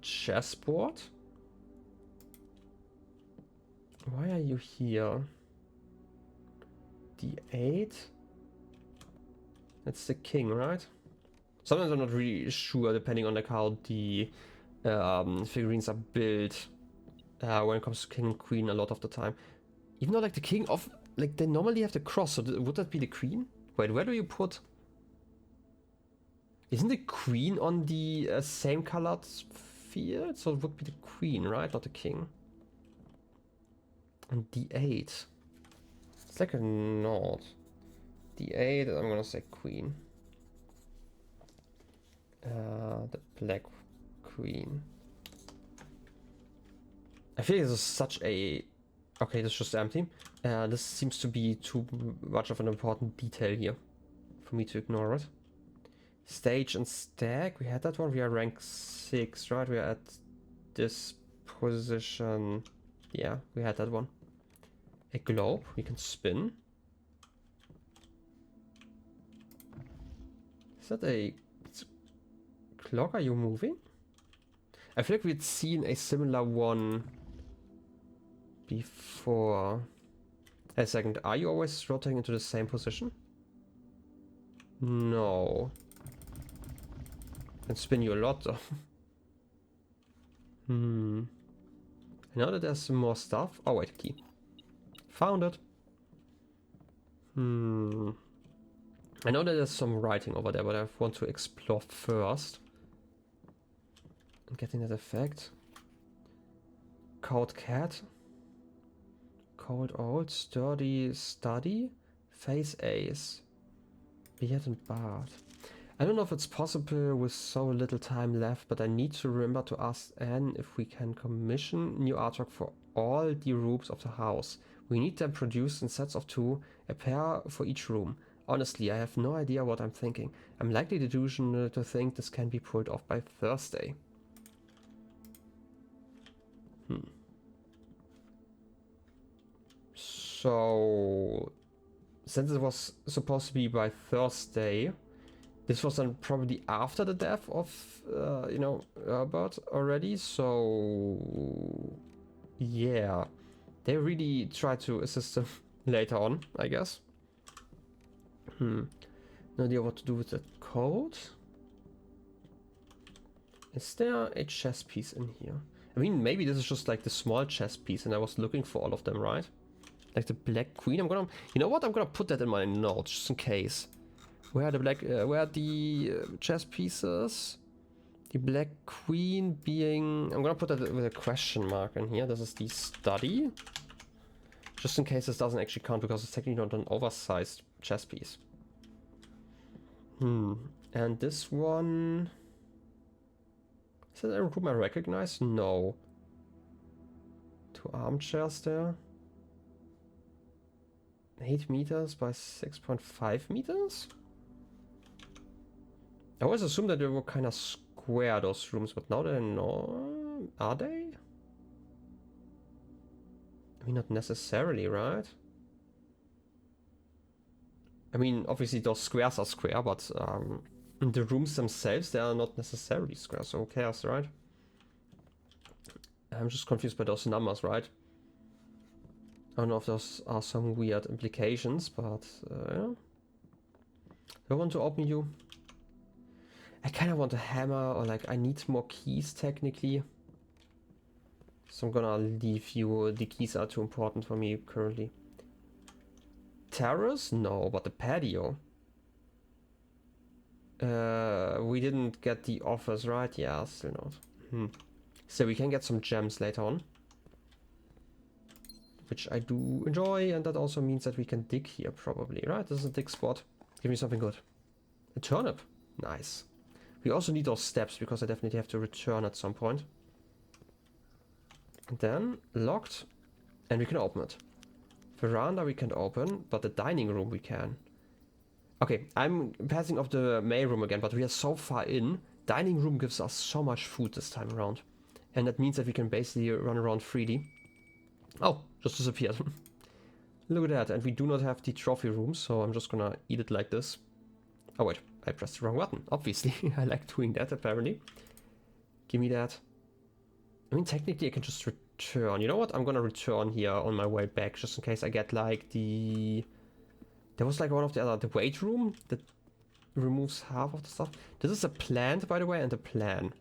Chessboard. Why are you here? D8. That's the king, right? Sometimes I'm not really sure, depending on like how the figurines are built when it comes to king and queen a lot of the time. Even though like the king of, like they normally have the cross, so would that be the queen? Wait, where do you put? Isn't the queen on the same colored field? So it would be the queen, right? Not the king. And D8. It's like a nod. D8, I'm gonna say queen. The black queen. I feel this is such a... Okay, this is just empty. This seems to be too much of an important detail here for me to ignore it. Stage and stack, we had that one. We are rank 6, right? We are at this position. Yeah, we had that one. A globe, we can spin. that a clock? Are you moving? I feel like we'd seen a similar one before. A second, are you always rotating into the same position? No. Can spin you a lot though. I know that there's some more stuff. Oh wait, key. Found it. I know that there's some writing over there, but I want to explore first. And getting that effect. Cold cat. Cold old, sturdy study. Face ace. Beard and bard. I don't know if it's possible with so little time left, but I need to remember to ask Anne if we can commission new artwork for all the rooms of the house. We need them produced in sets of 2, a pair for each room. Honestly, I have no idea what I'm thinking. I'm likely delusional to think this can be pulled off by Thursday. So, since it was supposed to be by Thursday, this was then probably after the death of, Herbert already, so yeah. They really tried to assist him later on, I guess. No idea what to do with the code. Is there a chess piece in here? I mean, maybe this is just like the small chess piece and I was looking for all of them, right? Like the Black Queen. I'm gonna, you know what? I'm gonna put that in my notes just in case. Where are the chess pieces? The Black Queen being... I'm gonna put that with a question mark in here. This is the study. Just in case this doesn't actually count because it's technically not an oversized chess piece. And this one... Is that a room I recognize? No. 2 armchairs there. 8 meters by 6.5 meters? I always assumed that they were kind of square, those rooms, but now they're not. Are they? I mean, not necessarily, right? I mean, obviously those squares are square, but the rooms themselves, they are not necessarily square, so who cares, right? I'm just confused by those numbers, right? I don't know if those are some weird implications, but yeah. Do I want to open you? I kind of want a hammer, or like I need more keys technically. So I'm gonna leave you. The keys are too important for me currently. Terrace? No, but the patio. We didn't get the offers, right? Yeah, still not. So we can get some gems later on. Which I do enjoy, and that also means that we can dig here probably, right? This is a dig spot. Give me something good. A turnip. Nice. We also need those steps because I definitely have to return at some point. And then locked, and we can open it. Veranda we can open, but the dining room we can. Okay, I'm passing off the main room again, but we are so far in. Dining room gives us so much food this time around. And that means that we can basically run around freely. Oh, just disappeared. Look at that, and we do not have the trophy room, so I'm just gonna eat it like this. Oh wait, I pressed the wrong button, obviously. I like doing that apparently. Give me that. I mean, technically I can just return. You know what? I'm gonna return here on my way back, just in case I get like the... There was like one of the other, the weight room that removes half of the stuff. This is a plant, by the way, and a plan.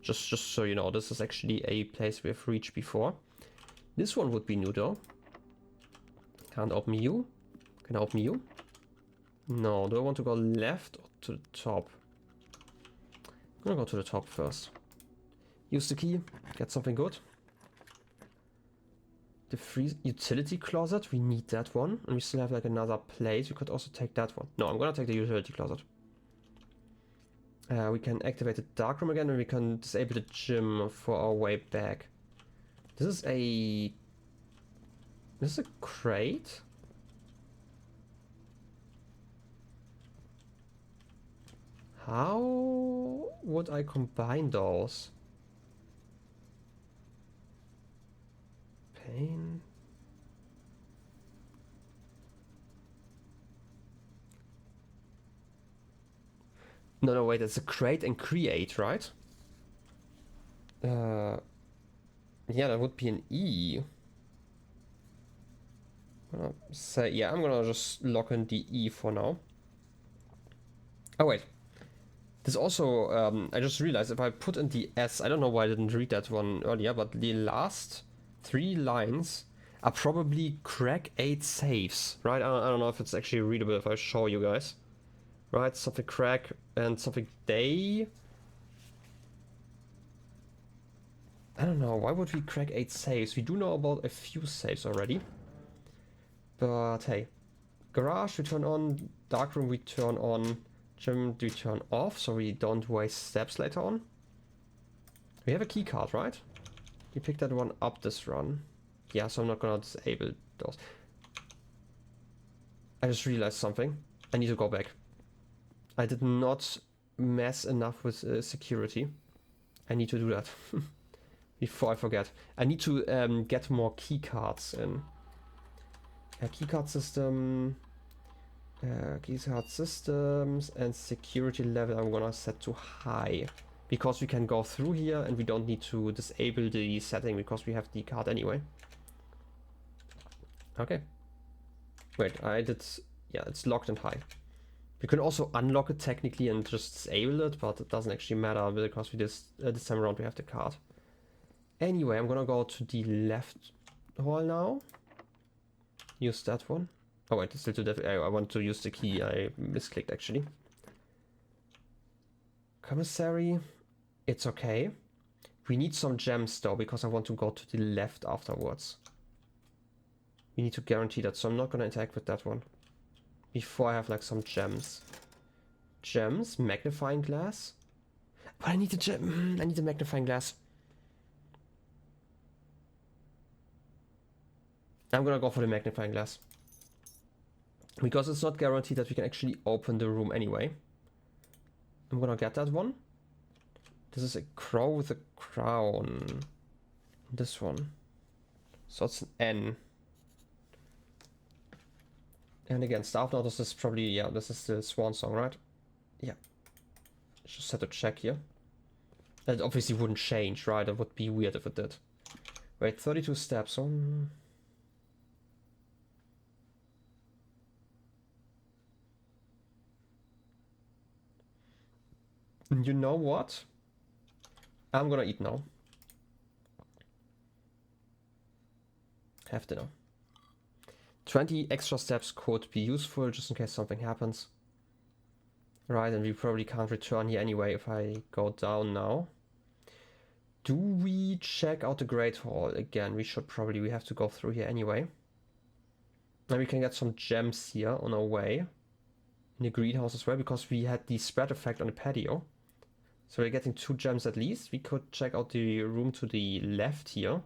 Just so you know, this is actually a place we have reached before. This one would be new though. Can't open you. Can I open you? No, do I want to go left or to the top? I'm gonna go to the top first. Use the key, get something good. The free utility closet, we need that one. And we still have like another place, we could also take that one. No, I'm gonna take the utility closet. We can activate the dark room again, and we can disable the gym for our way back. This is a crate? How would I combine those? Pain. No, wait, it's a create and create, right? Yeah, that would be an E. I'm gonna say, yeah, I'm gonna just lock in the E for now. Oh, wait. This also, I just realized if I put in the S, I don't know why I didn't read that one earlier, but the last 3 lines are probably crack 8 saves, right? I don't know if it's actually readable if I show you guys. Right, something crack and something day. I don't know, why would we crack 8 saves? We do know about a few saves already. But hey, garage we turn on, darkroom we turn on, gym we turn off so we don't waste steps later on. We have a key card, right? We picked that one up this run. Yeah, so I'm not gonna disable those. I just realized something. I need to go back. I did not mess enough with security. I need to do that. Before I forget. I need to get more key cards in. Keycard system. Keycard systems and security level I'm gonna set to high. Because we can go through here and we don't need to disable the setting because we have the card anyway. Okay. Wait, I did... Yeah, it's locked and high. We can also unlock it technically and just disable it, but it doesn't actually matter because we this time around we have the card. Anyway, I'm gonna go to the left hall now. Use that one. Oh wait, still to that. I want to use the key. I misclicked actually. Commissary. It's okay. We need some gems though because I want to go to the left afterwards. We need to guarantee that, so I'm not gonna interact with that one. Before I have like some gems. Gems, magnifying glass. But I need a gem. I need a magnifying glass. I'm gonna go for the magnifying glass. Because it's not guaranteed that we can actually open the room anyway. I'm gonna get that one. This is a crow with a crown. This one. So it's an N. And again, staff notice is probably, yeah, this is the swan song, right? Yeah. Just had to check here. That obviously wouldn't change, right? It would be weird if it did. Wait, 32 steps on. You know what? I'm gonna eat now. Have dinner. 20 extra steps could be useful just in case something happens. Right, and we probably can't return here anyway if I go down now. Do we check out the Great Hall again? We should probably, we have to go through here anyway. And we can get some gems here on our way. In the greenhouse as well, because we had the spread effect on the patio. So we're getting 2 gems at least. We could check out the room to the left here.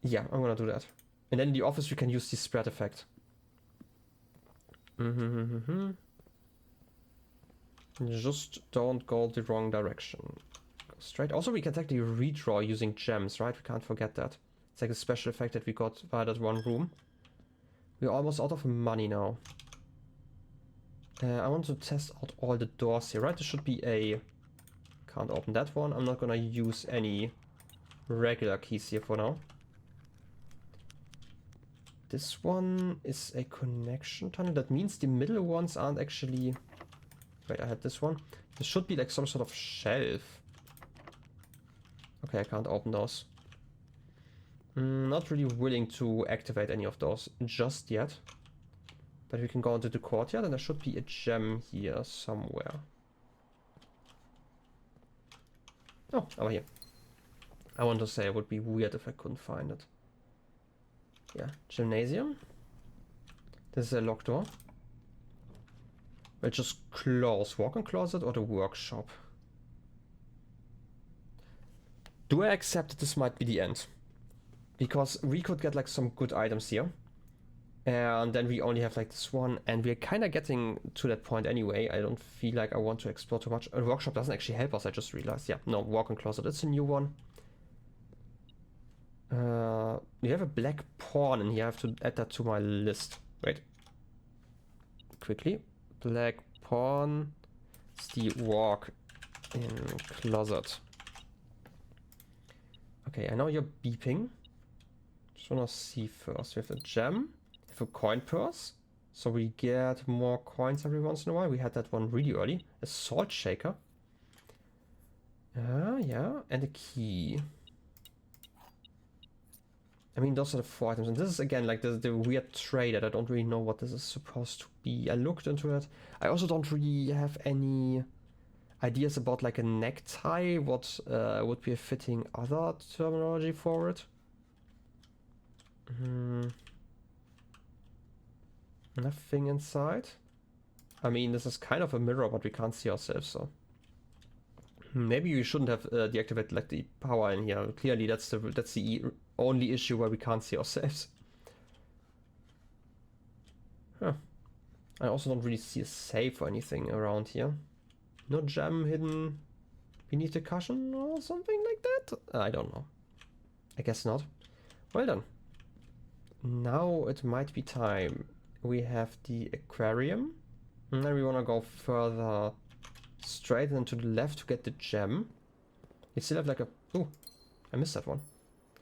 Yeah, I'm gonna do that. And then in the office we can use the spread effect. Just don't go the wrong direction. Go straight. Also, we can technically redraw using gems, right? We can't forget that. It's like a special effect that we got via that one room. We're almost out of money now. I want to test out all the doors here, right? There should be a... Can't open that one. I'm not gonna use any regular keys here for now. This one is a connection tunnel. That means the middle ones aren't actually... Wait, I had this one. This should be like some sort of shelf. Okay, I can't open those. Not really willing to activate any of those just yet. But we can go into the courtyard and there should be a gem here somewhere. Oh, over here. I want to say it would be weird if I couldn't find it. Yeah, gymnasium. This is a locked door. We'll just close. Walk-in closet or the workshop? Do I accept that this might be the end? Because we could get like some good items here. And then we only have like this one. And we're kind of getting to that point anyway. I don't feel like I want to explore too much. A workshop doesn't actually help us, I just realized. Yeah, no, walk-in closet. It's a new one. We have a black pawn in here. I have to add that to my list. Wait. Quickly. Black pawn. It's the walk in closet. Okay, I know you're beeping. Just wanna see first. We have a gem. We have a coin purse. So we get more coins every once in a while. We had that one really early. A salt shaker. Yeah, and a key. I mean, those are the 4 items. And this is, again, like the weird tray that I don't really know what this is supposed to be. I looked into it. I also don't really have any ideas about, like, a necktie. What would be a fitting other terminology for it? Nothing inside. I mean, this is kind of a mirror, but we can't see ourselves, so... Maybe we shouldn't have deactivated, like, the power in here. Clearly, that's the only issue where we can't see ourselves. Huh. I also don't really see a safe or anything around here. No gem hidden beneath the cushion or something like that? I don't know. I guess not. Well done. Now it might be time. We have the aquarium. And then we want to go further straight and then to the left to get the gem. We still have like a... Oh, I missed that one.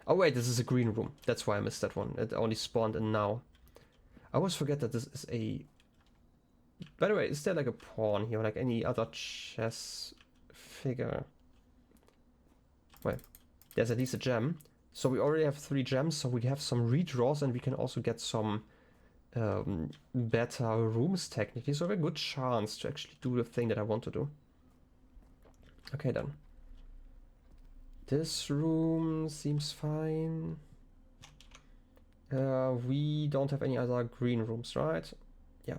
Oh wait, this is a green room. That's why I missed that one. It only spawned in now. I always forget that this is a... By the way, is there like a pawn here, like any other chess figure? Well, there's at least a gem. So we already have 3 gems, so we have some redraws and we can also get some better rooms technically. So we have a good chance to actually do the thing that I want to do. Okay then. This room seems fine. We don't have any other green rooms, right? Yeah.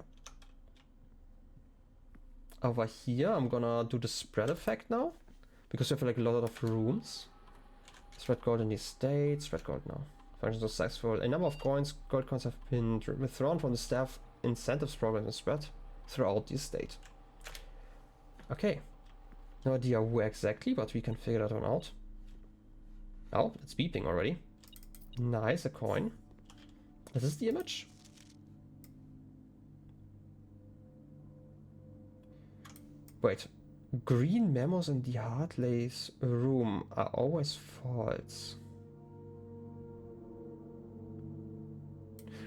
Over here, I'm gonna do the spread effect now. Because we have like a lot of rooms. Spread gold in the estate. Spread gold now. Function successful. A number of gold coins have been withdrawn from the staff incentives program and spread throughout the estate. Okay. No idea where exactly, but we can figure that one out. Oh, it's beeping already. Nice, a coin. Is this the image? Wait. Green memos in the Hartley's room are always false.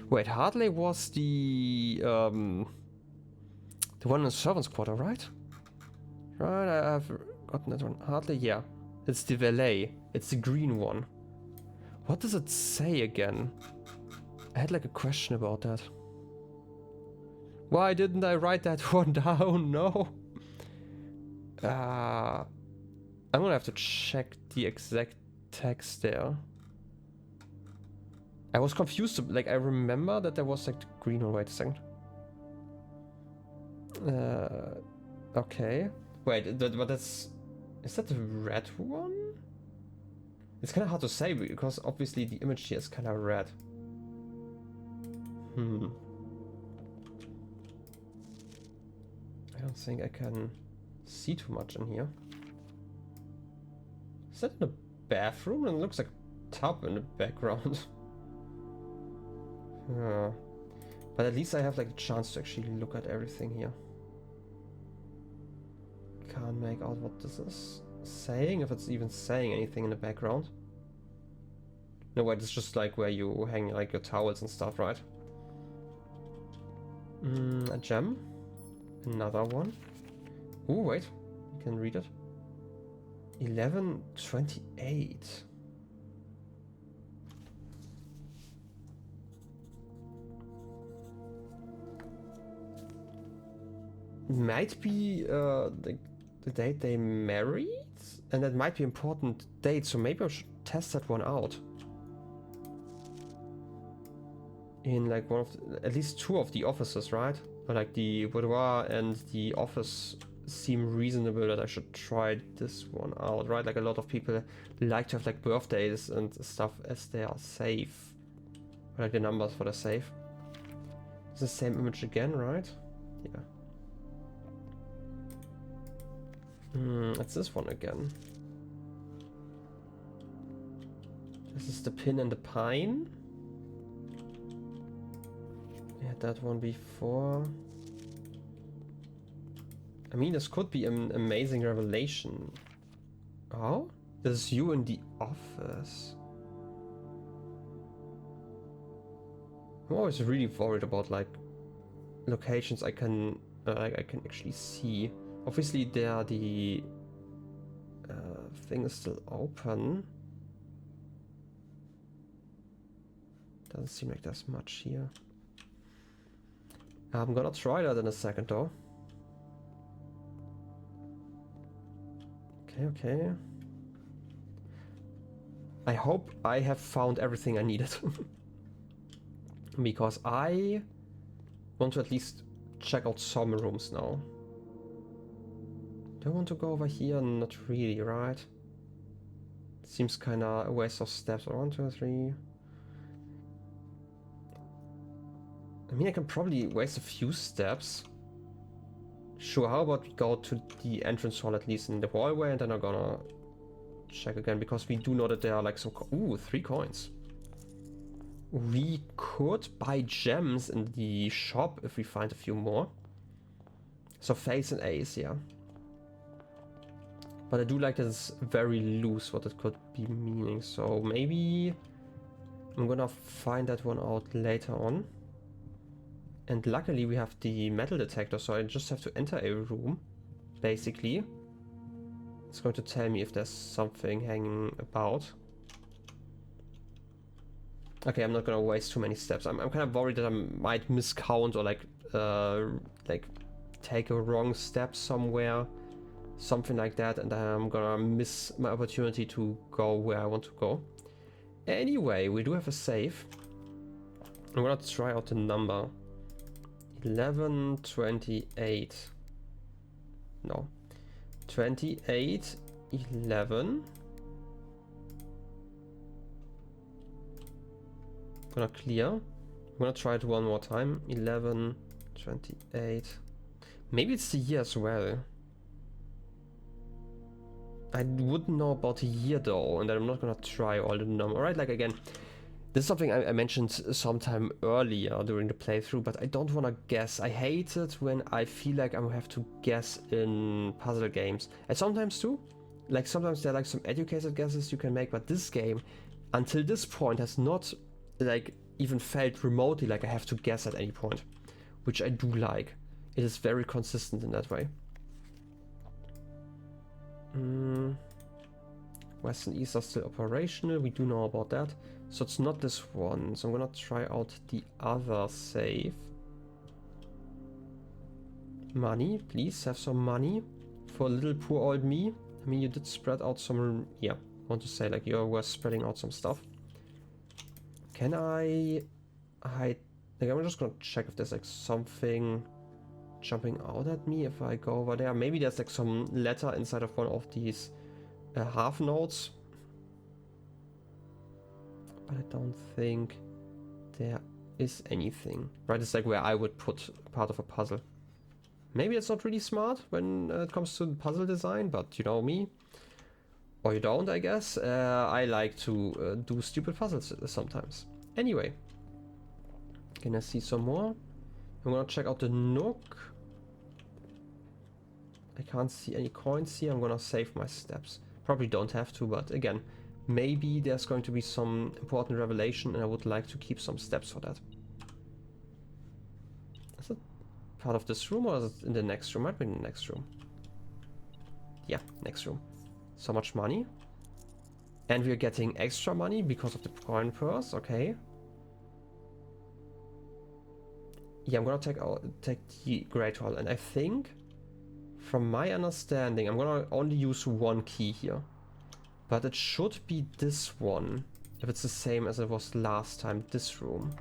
Wait, Hartley was the one in the servants' quarter, right? Right, I've gotten that one. Hartley, yeah. It's the valet. It's the green one. What does it say again? I had like a question about that. Why didn't I write that one down? No. I'm gonna have to check the exact text there. I was confused. Like, I remember that there was like the green one. Wait a second. Okay. Wait, but that's... Is that the red one? It's kind of hard to say because obviously the image here is kind of red. I don't think I can see too much in here. Is that in the bathroom? And it looks like a tub in the background. But at least I have like a chance to actually look at everything here. Can't make out what this is saying, if it's even saying anything in the background. No, wait, it's just like where you hang like your towels and stuff, right? A gem. Another one. Oh, wait. You can read it. 1128. Might be the date they married? And that might be an important date, so maybe I should test that one out. In like one of the, at least 2 of the offices, right? Or like the boudoir and the office seem reasonable that I should try this one out, right? Like a lot of people like to have like birthdays and stuff as they are safe. Or like the numbers for the safe. It's the same image again, right? Yeah. It's this one again. This is the pin and the pine. We had that one before. I mean, this could be an amazing revelation. Oh? This is you in the office. I'm always really worried about like locations I can actually see. Obviously, there the thing is still open. Doesn't seem like there's much here. I'm gonna try that in a second though. Okay. I hope I have found everything I needed. Because I want to at least check out some rooms now. Do I want to go over here? Not really, right? Seems kinda a waste of steps. 1, 2, 3. I mean, I can probably waste a few steps. Sure, how about we go to the entrance hall at least in the hallway, and then I'm gonna check again, because we do know that there are like some... Ooh, 3 coins. We could buy gems in the shop if we find a few more. So face and ace, yeah. But I do like that it's very loose what it could be meaning, so maybe I'm gonna find that one out later on. And luckily we have the metal detector, so I just have to enter a room, basically. It's going to tell me if there's something hanging about. Okay, I'm not gonna waste too many steps. I'm kind of worried that I might miscount or like take a wrong step somewhere. Something like that, and I'm gonna miss my opportunity to go where I want to go. Anyway, we do have a save. I'm gonna try out the number 1128. No, 28 11. Gonna clear. I'm gonna try it one more time. 11 28. Maybe it's the year as well. I wouldn't know about a year though, and I'm not gonna try all the numbers. Alright, like again, this is something I mentioned sometime earlier during the playthrough, but I don't wanna guess. I hate it when I feel like I have to guess in puzzle games. And sometimes too. Like sometimes there are like some educated guesses you can make, but this game, until this point, has not like even felt remotely like I have to guess at any point. Which I do like. It is very consistent in that way. West and East are still operational, we do know about that. So it's not this one, so I'm gonna try out the other save. Money, please have some money for little poor old me. I mean, you did spread out some, yeah, I want to say like you were spreading out some stuff. Can I hide, like I'm just gonna check if there's like something jumping out at me if I go over there. Maybe there's like some letter inside of one of these half notes, but I don't think there is anything. Right, it's like where I would put part of a puzzle. Maybe it's not really smart when it comes to puzzle design, but you know me, or you don't, I guess. I like to do stupid puzzles sometimes. Anyway, can I see some more? I'm gonna check out the nook. I can't see any coins here. I'm gonna save my steps. Probably don't have to, but again, maybe there's going to be some important revelation and I would like to keep some steps for that. Is it part of this room or is it in the next room? Might be in the next room. Yeah, next room. So much money. And we're getting extra money because of the coin purse, okay. Yeah, I'm gonna take the Great Hall, and I think, from my understanding, I'm gonna only use one key here. But it should be this one, if it's the same as it was last time, this room.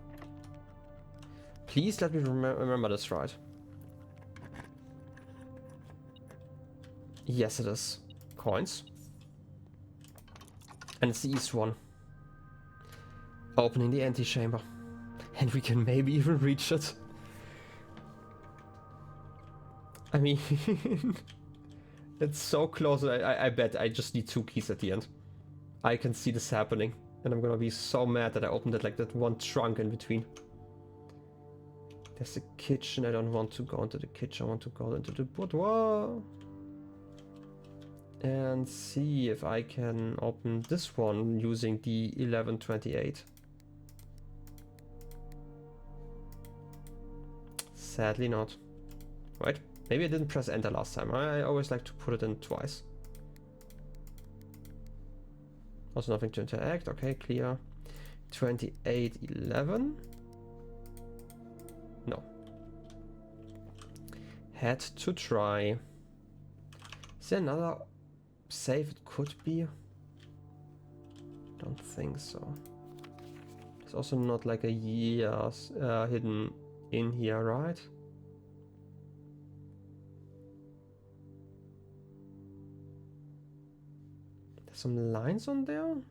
Please let me remember this right. Yes, it is. Coins. And it's the east one. Opening the antechamber. And we can maybe even reach it. I mean, it's so close. I bet I just need 2 keys at the end. I can see this happening. And I'm gonna be so mad that I opened it like that one trunk in between. There's a kitchen. I don't want to go into the kitchen. I want to go into the boudoir. And see if I can open this one using the 1128. Sadly not. Right? Maybe I didn't press enter last time. I always like to put it in twice. Also nothing to interact. Okay, clear. 2811. No. Had to try. Is there another safe it could be? Don't think so. There's also not like a year hidden in here, right? There's some lines on there. Are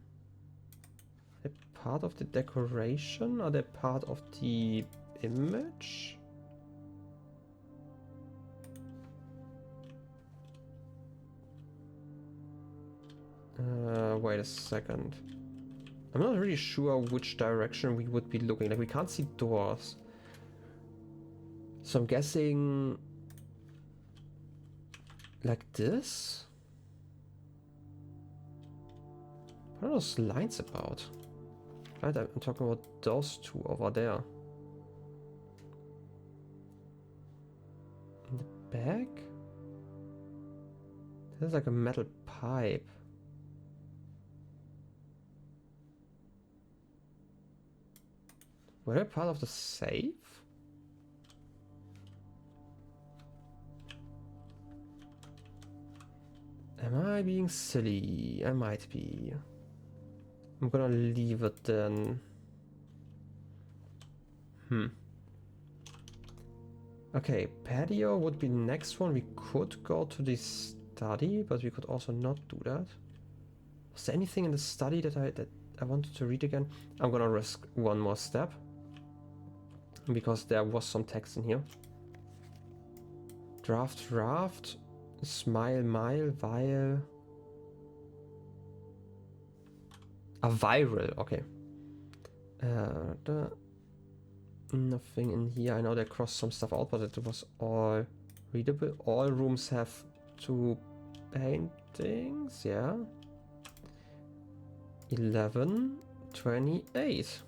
they part of the decoration? Are they part of the image? Wait a second. I'm not really sure which direction we would be looking. Like, we can't see doors. So I'm guessing like this? What are those lines about? Right, I'm talking about those two over there. In the back? There's like a metal pipe. Were they part of the safe? Am I being silly? I might be. I'm gonna leave it then. Okay, patio would be the next one. We could go to the study, but we could also not do that. Was there anything in the study that I wanted to read again? I'm gonna risk one more step, because there was some text in here. Draft, smile, mile, vial. A viral, okay. Nothing in here. I know they crossed some stuff out, but it was all readable. All rooms have 2 paintings, yeah. 1128.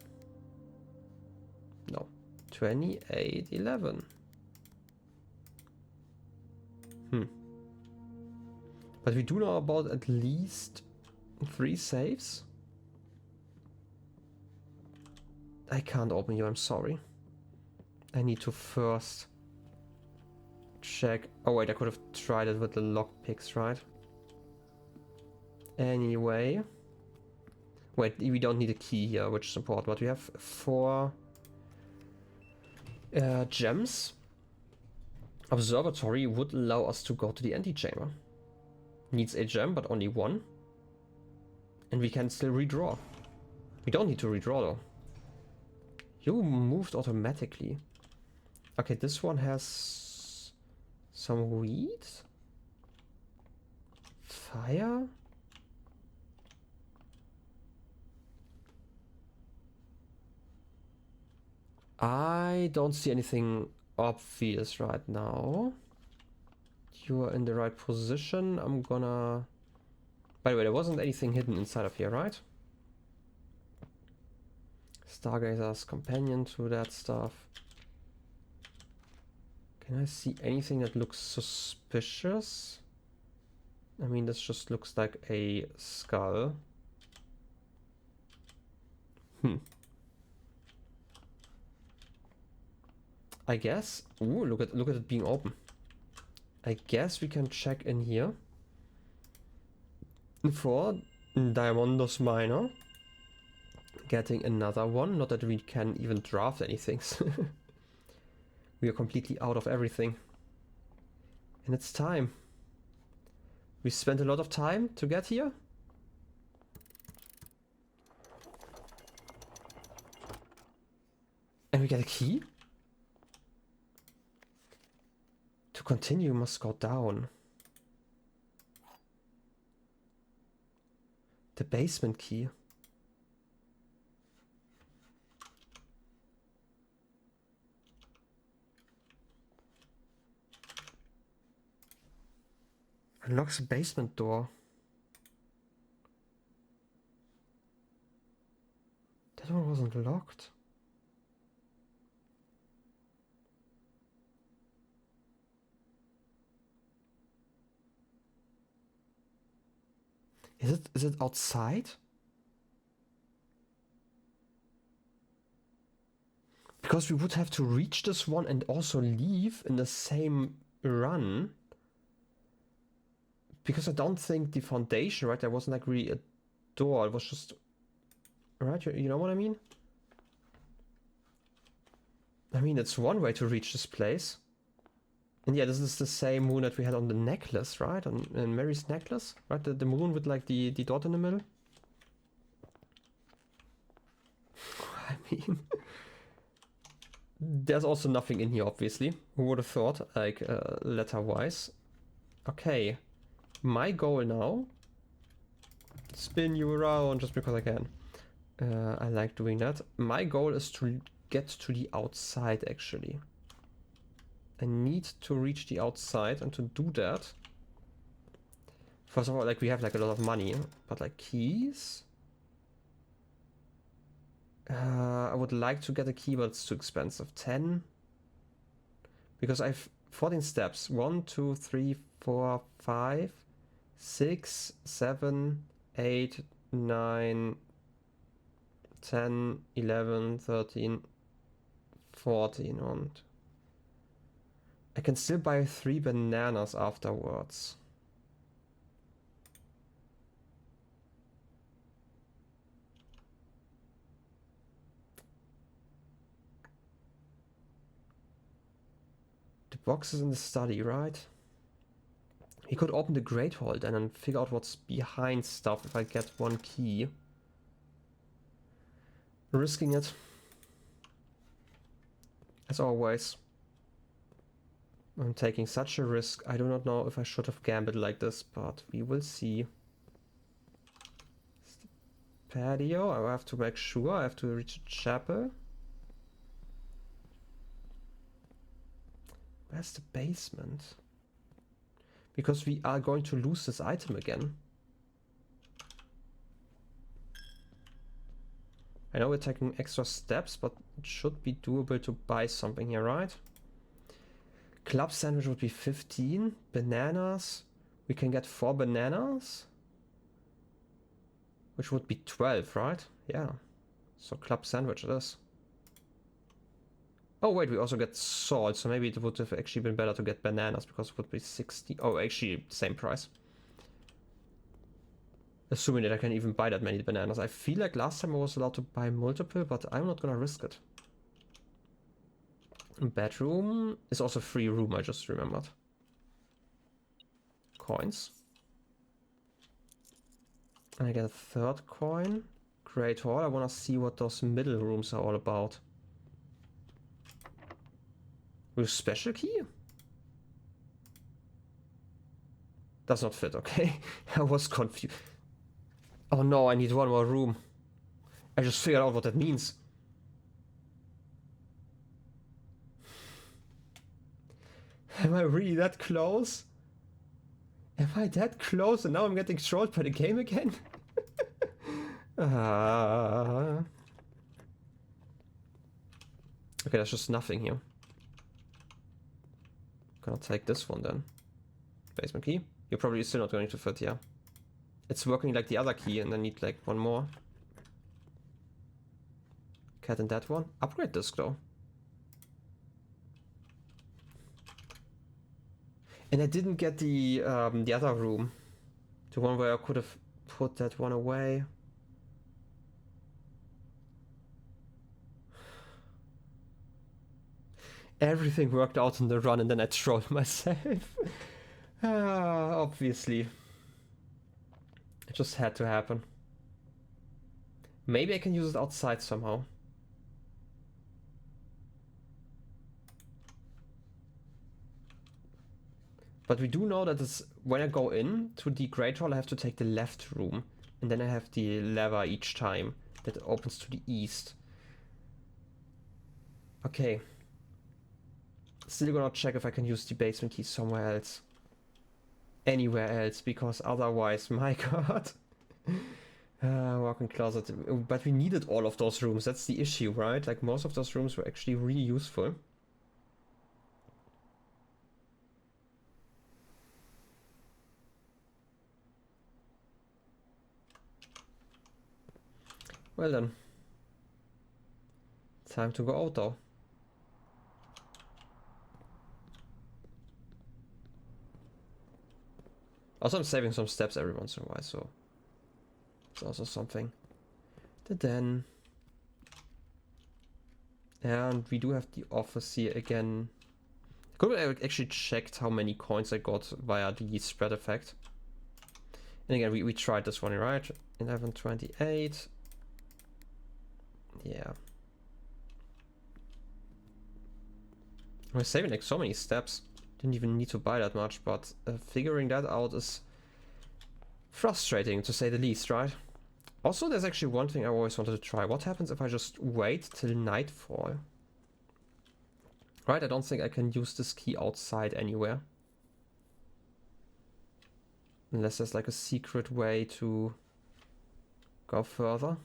No, 2811. But we do know about at least 3 safes. I can't open you, I'm sorry. I need to first check. Oh wait, I could have tried it with the lockpicks, right? Anyway. Wait, we don't need a key here, which is important, but we have 4 gems. Observatory would allow us to go to the antechamber. Needs a gem, but only 1. And we can still redraw. We don't need to redraw though. You moved automatically. Okay, this one has some weed. Fire. I don't see anything obvious right now. You are in the right position. I'm gonna... By the way, there wasn't anything hidden inside of here, right? Stargazer's companion to that stuff. Can I see anything that looks suspicious? I mean, this just looks like a skull. I guess. Ooh, look at it being open. I guess we can check in here for Diamondos Minor. Getting another one. Not that we can even draft anything. We are completely out of everything. And it's time. We spent a lot of time to get here. And we get a key. To continue, we must go down. The basement key. Unlocks the basement door. That one wasn't locked. Is it outside? Because we would have to reach this one and also leave in the same run. Because I don't think the foundation, right, there wasn't like really a door, it was just... Right, you know what I mean? I mean, it's one way to reach this place. And yeah, this is the same moon that we had on the necklace, right? On Mary's necklace, right? The moon with like the dot in the middle. I mean... There's also nothing in here, obviously. Who would have thought, like, letter-wise. Okay. My goal now... Spin you around just because I can. I like doing that. My goal is to get to the outside, actually. I need to reach the outside, and to do that... First of all, like, we have, like, a lot of money. But, like, keys... I would like to get a key, but it's too expensive. 10. Because I've 14 steps. 1, 2, 3, 4, 5, 6, 7, 8, 9, 10, 11, 13, 14. And I can still buy 3 bananas afterwards. Boxes in the study, right? He could open the Great Hall then and figure out what's behind stuff if I get one key. Risking it. As always. I'm taking such a risk. I do not know if I should have gambled like this, but we will see. It's the patio. I have to make sure I have to reach the chapel. Where's the basement? Because we are going to lose this item again. I know we're taking extra steps, but it should be doable to buy something here, right? Club sandwich would be 15. Bananas. We can get 4 bananas. Which would be 12, right? Yeah. So club sandwich it is. Oh wait, we also get salt, so maybe it would have actually been better to get bananas because it would be 60. Oh, actually, same price. Assuming that I can even buy that many bananas. I feel like last time I was allowed to buy multiple, but I'm not gonna risk it. Bedroom is also free room, I just remembered. Coins. And I get a 3rd coin. Great Hall. I wanna see what those middle rooms are all about. With special key? Does not fit, okay. I was confused. Oh no, I need one more room. I just figured out what that means. Am I really that close? Am I that close and now I'm getting trolled by the game again? Okay, there's just nothing here. Gonna take this one then. Basement key. You're probably still not going to fit, yeah. It's working like the other key and I need like one more. Cat in that one. Upgrade disc though. And I didn't get the other room. The one where I could have put that one away. Everything worked out in the run and then I trolled myself. Obviously. It just had to happen. Maybe I can use it outside somehow. But we do know that it's, when I go in to the Great Hall, I have to take the left room. And then I have the lever each time that opens to the east. Okay. Still gonna check if I can use the basement key somewhere else. anywhere else, because otherwise, my god. Walk-in closet. But we needed all of those rooms, that's the issue, right? Like, most of those rooms were actually really useful. Well then. Time to go out though. Also, I'm saving some steps every once in a while, so it's also something. Then, and we do have the office here again. Could have actually checked how many coins I got via the spread effect. And again, we tried this one, right? 1128. Yeah. We're saving like so many steps. Didn't even need to buy that much, but figuring that out is frustrating to say the least, right? Also, there's actually one thing I always wanted to try. What happens if I just wait till nightfall? Right, I don't think I can use this key outside anywhere. Unless there's like a secret way to go further.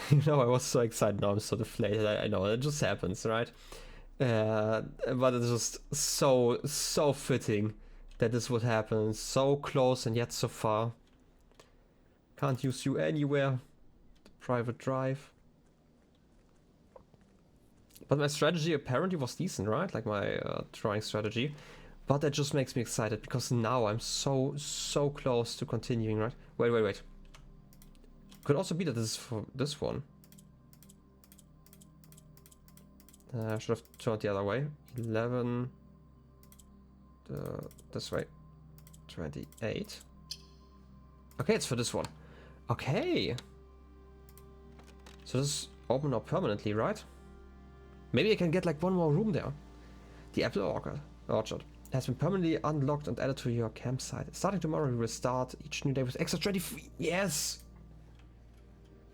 You know, I was so excited, now I'm so deflated. I know, it just happens, right? But it's just so fitting that this would happen. So close and yet so far. Can't use you anywhere. The private drive. But my strategy apparently was decent, right? Like my drawing strategy. But that just makes me excited because now I'm so close to continuing, right? Wait. Could also be that this is for this one. I should have turned the other way. 11. This way. 28. Okay, it's for this one. Okay. So this is open up permanently, right? Maybe I can get like one more room there. The apple orchard has been permanently unlocked and added to your campsite. Starting tomorrow, we will start each new day with extra 23. Yes!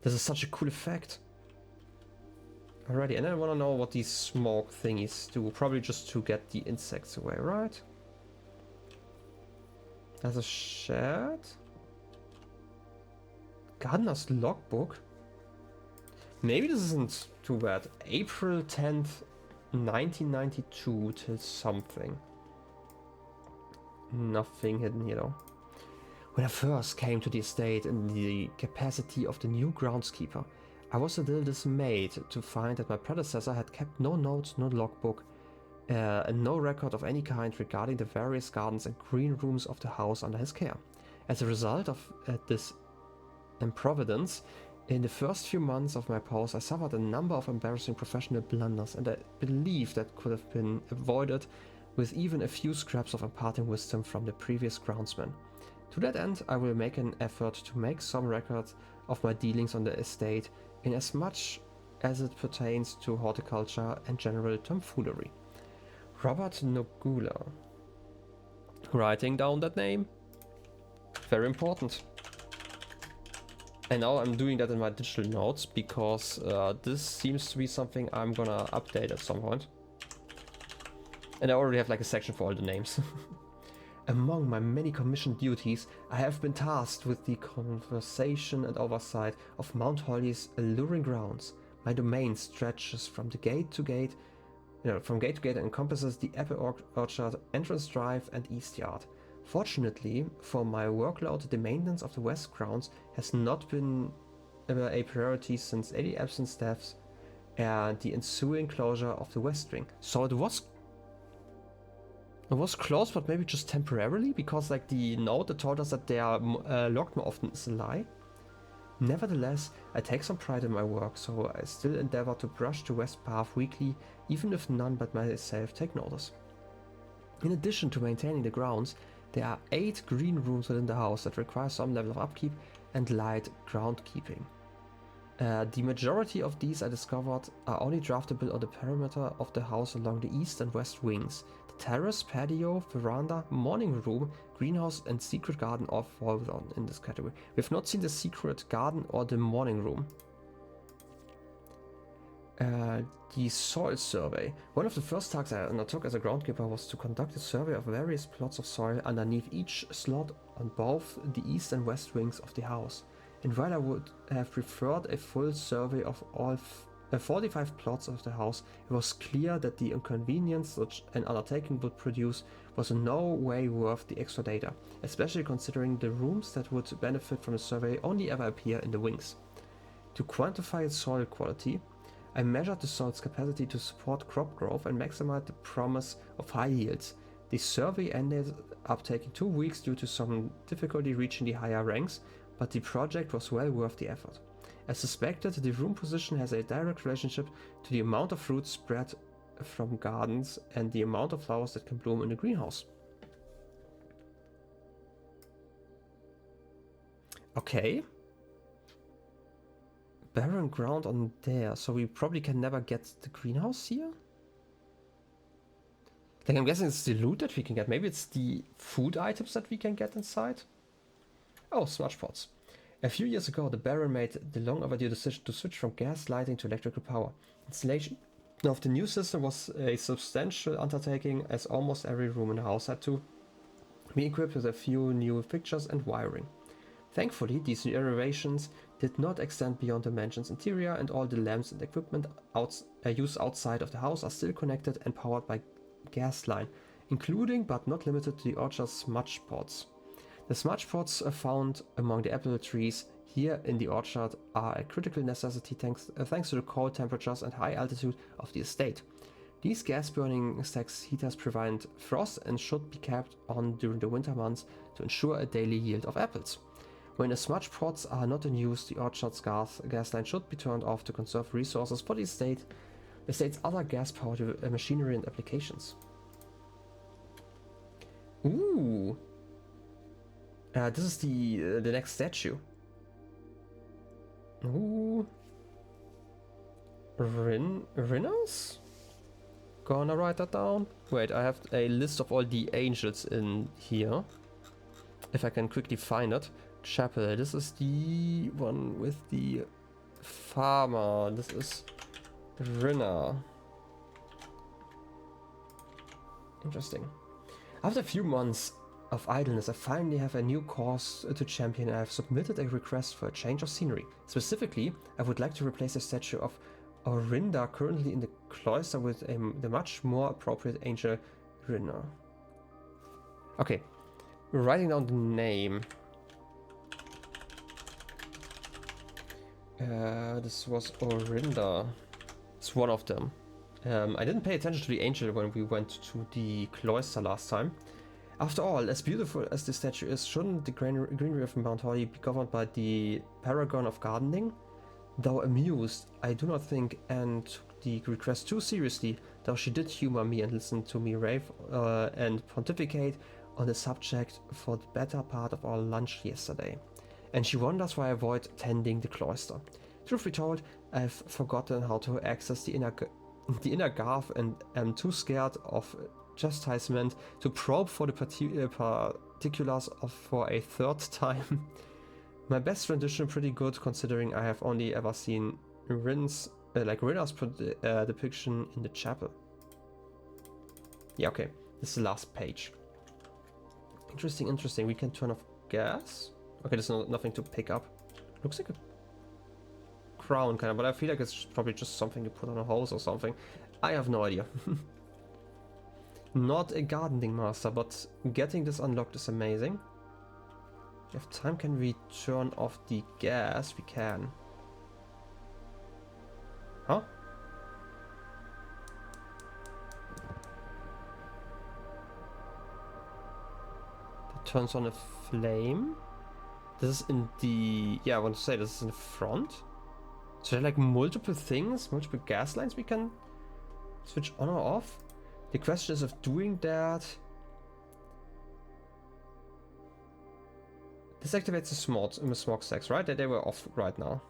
This is such a cool effect. Alrighty, and I want to know what these smoke thingies do. Probably just to get the insects away, right? There's a shed. Gardener's logbook. Maybe this isn't too bad. April 10th, 1992 till something. Nothing hidden here though. When I first came to the estate in the capacity of the new groundskeeper, I was a little dismayed to find that my predecessor had kept no notes, no logbook, and no record of any kind regarding the various gardens and green rooms of the house under his care. As a result of this improvidence, in the first few months of my post, I suffered a number of embarrassing professional blunders, and I believe that could have been avoided with even a few scraps of imparting wisdom from the previous groundsman. To that end, I will make an effort to make some records of my dealings on the estate in as much as it pertains to horticulture and general tomfoolery. Robert Nogula. Writing down that name. Very important. And now I'm doing that in my digital notes because this seems to be something I'm gonna update at some point. And I already have like a section for all the names. Among my many commissioned duties, I have been tasked with the conservation and oversight of Mount Holly's alluring grounds. My domain stretches from the gate to gate, from gate to gate, and encompasses the apple orchard, entrance drive, and east yard. Fortunately for my workload, the maintenance of the west grounds has not been a priority since Eddie Abson's death and the ensuing closure of the west wing. So it was closed, but maybe just temporarily, because like the note that told us that they are locked more often is a lie. Nevertheless, I take some pride in my work, so I still endeavor to brush the west path weekly, even if none but myself take notice. In addition to maintaining the grounds, there are 8 green rooms within the house that require some level of upkeep and light groundkeeping. The majority of these I discovered are only draftable on the perimeter of the house along the east and west wings. The terrace, patio, veranda, morning room, greenhouse and secret garden all fall in this category. We have not seen the secret garden or the morning room. The soil survey. One of the first tasks I undertook as a groundkeeper was to conduct a survey of various plots of soil underneath each slot on both the east and west wings of the house. And while I would have preferred a full survey of all 45 plots of the house, it was clear that the inconvenience such an undertaking would produce was in no way worth the extra data, especially considering the rooms that would benefit from the survey only ever appear in the wings. To quantify its soil quality, I measured the soil's capacity to support crop growth and maximize the promise of high yields. The survey ended up taking 2 weeks due to some difficulty reaching the higher ranks, but the project was well worth the effort. As suspected, the room position has a direct relationship to the amount of fruit spread from gardens and the amount of flowers that can bloom in the greenhouse. Okay. Barren ground on there, so we probably can never get the greenhouse here? Like, I'm guessing it's the loot that we can get. Maybe it's the food items that we can get inside? Oh, smudge pots. A few years ago, the Baron made the long overdue decision to switch from gas lighting to electrical power. Installation of the new system was a substantial undertaking, as almost every room in the house had to be equipped with a few new fixtures and wiring. Thankfully, these new innovations did not extend beyond the mansion's interior, and all the lamps and equipment used outside of the house are still connected and powered by gas line, including but not limited to the orchard's smudge pots. The smudge pots found among the apple trees here in the orchard are a critical necessity thanks to the cold temperatures and high altitude of the estate. These gas-burning stacks heaters prevent frost and should be kept on during the winter months to ensure a daily yield of apples. When the smudge pots are not in use, the orchard's gas line should be turned off to conserve resources for the estate's other gas-powered machinery and applications. Ooh! This is the next statue. Ooh. Rinners? Gonna write that down. Wait, I have a list of all the angels in here. If I can quickly find it. Chapel. This is the one with the farmer. This is Rinner. Interesting. After a few months of idleness, I finally have a new cause to champion, and I have submitted a request for a change of scenery. Specifically, I would like to replace the statue of Orinda currently in the cloister with the much more appropriate angel Rinner. Okay, writing down the name. This was Orinda. It's one of them. I didn't pay attention to the angel when we went to the cloister last time. After all, as beautiful as the statue is, shouldn't the greenery of Mount Holly be governed by the paragon of gardening? Though amused, I do not think Anne took the request too seriously, though she did humor me and listen to me rave and pontificate on the subject for the better part of our lunch yesterday. And she wonders why I avoid tending the cloister. Truth be told, I've forgotten how to access the inner garth and am too scared of chastisement to probe for the particulars for a third time. My best rendition pretty good considering I have only ever seen Rinner's depiction in the chapel. Yeah, okay, this is the last page. Interesting. We can turn off gas. Okay, there's nothing to pick up. Looks like a crown kind of, but I feel like it's probably just something you put on a hose or something. I have no idea. Not a gardening master, but getting this unlocked is amazing. If time can we turn off the gas, we can. Huh? That turns on a flame. This is in the... yeah, I want to say this is in the front. So there are like multiple things, multiple gas lines we can switch on or off. The question is of doing that. This activates the smoke stacks, right? They were off right now.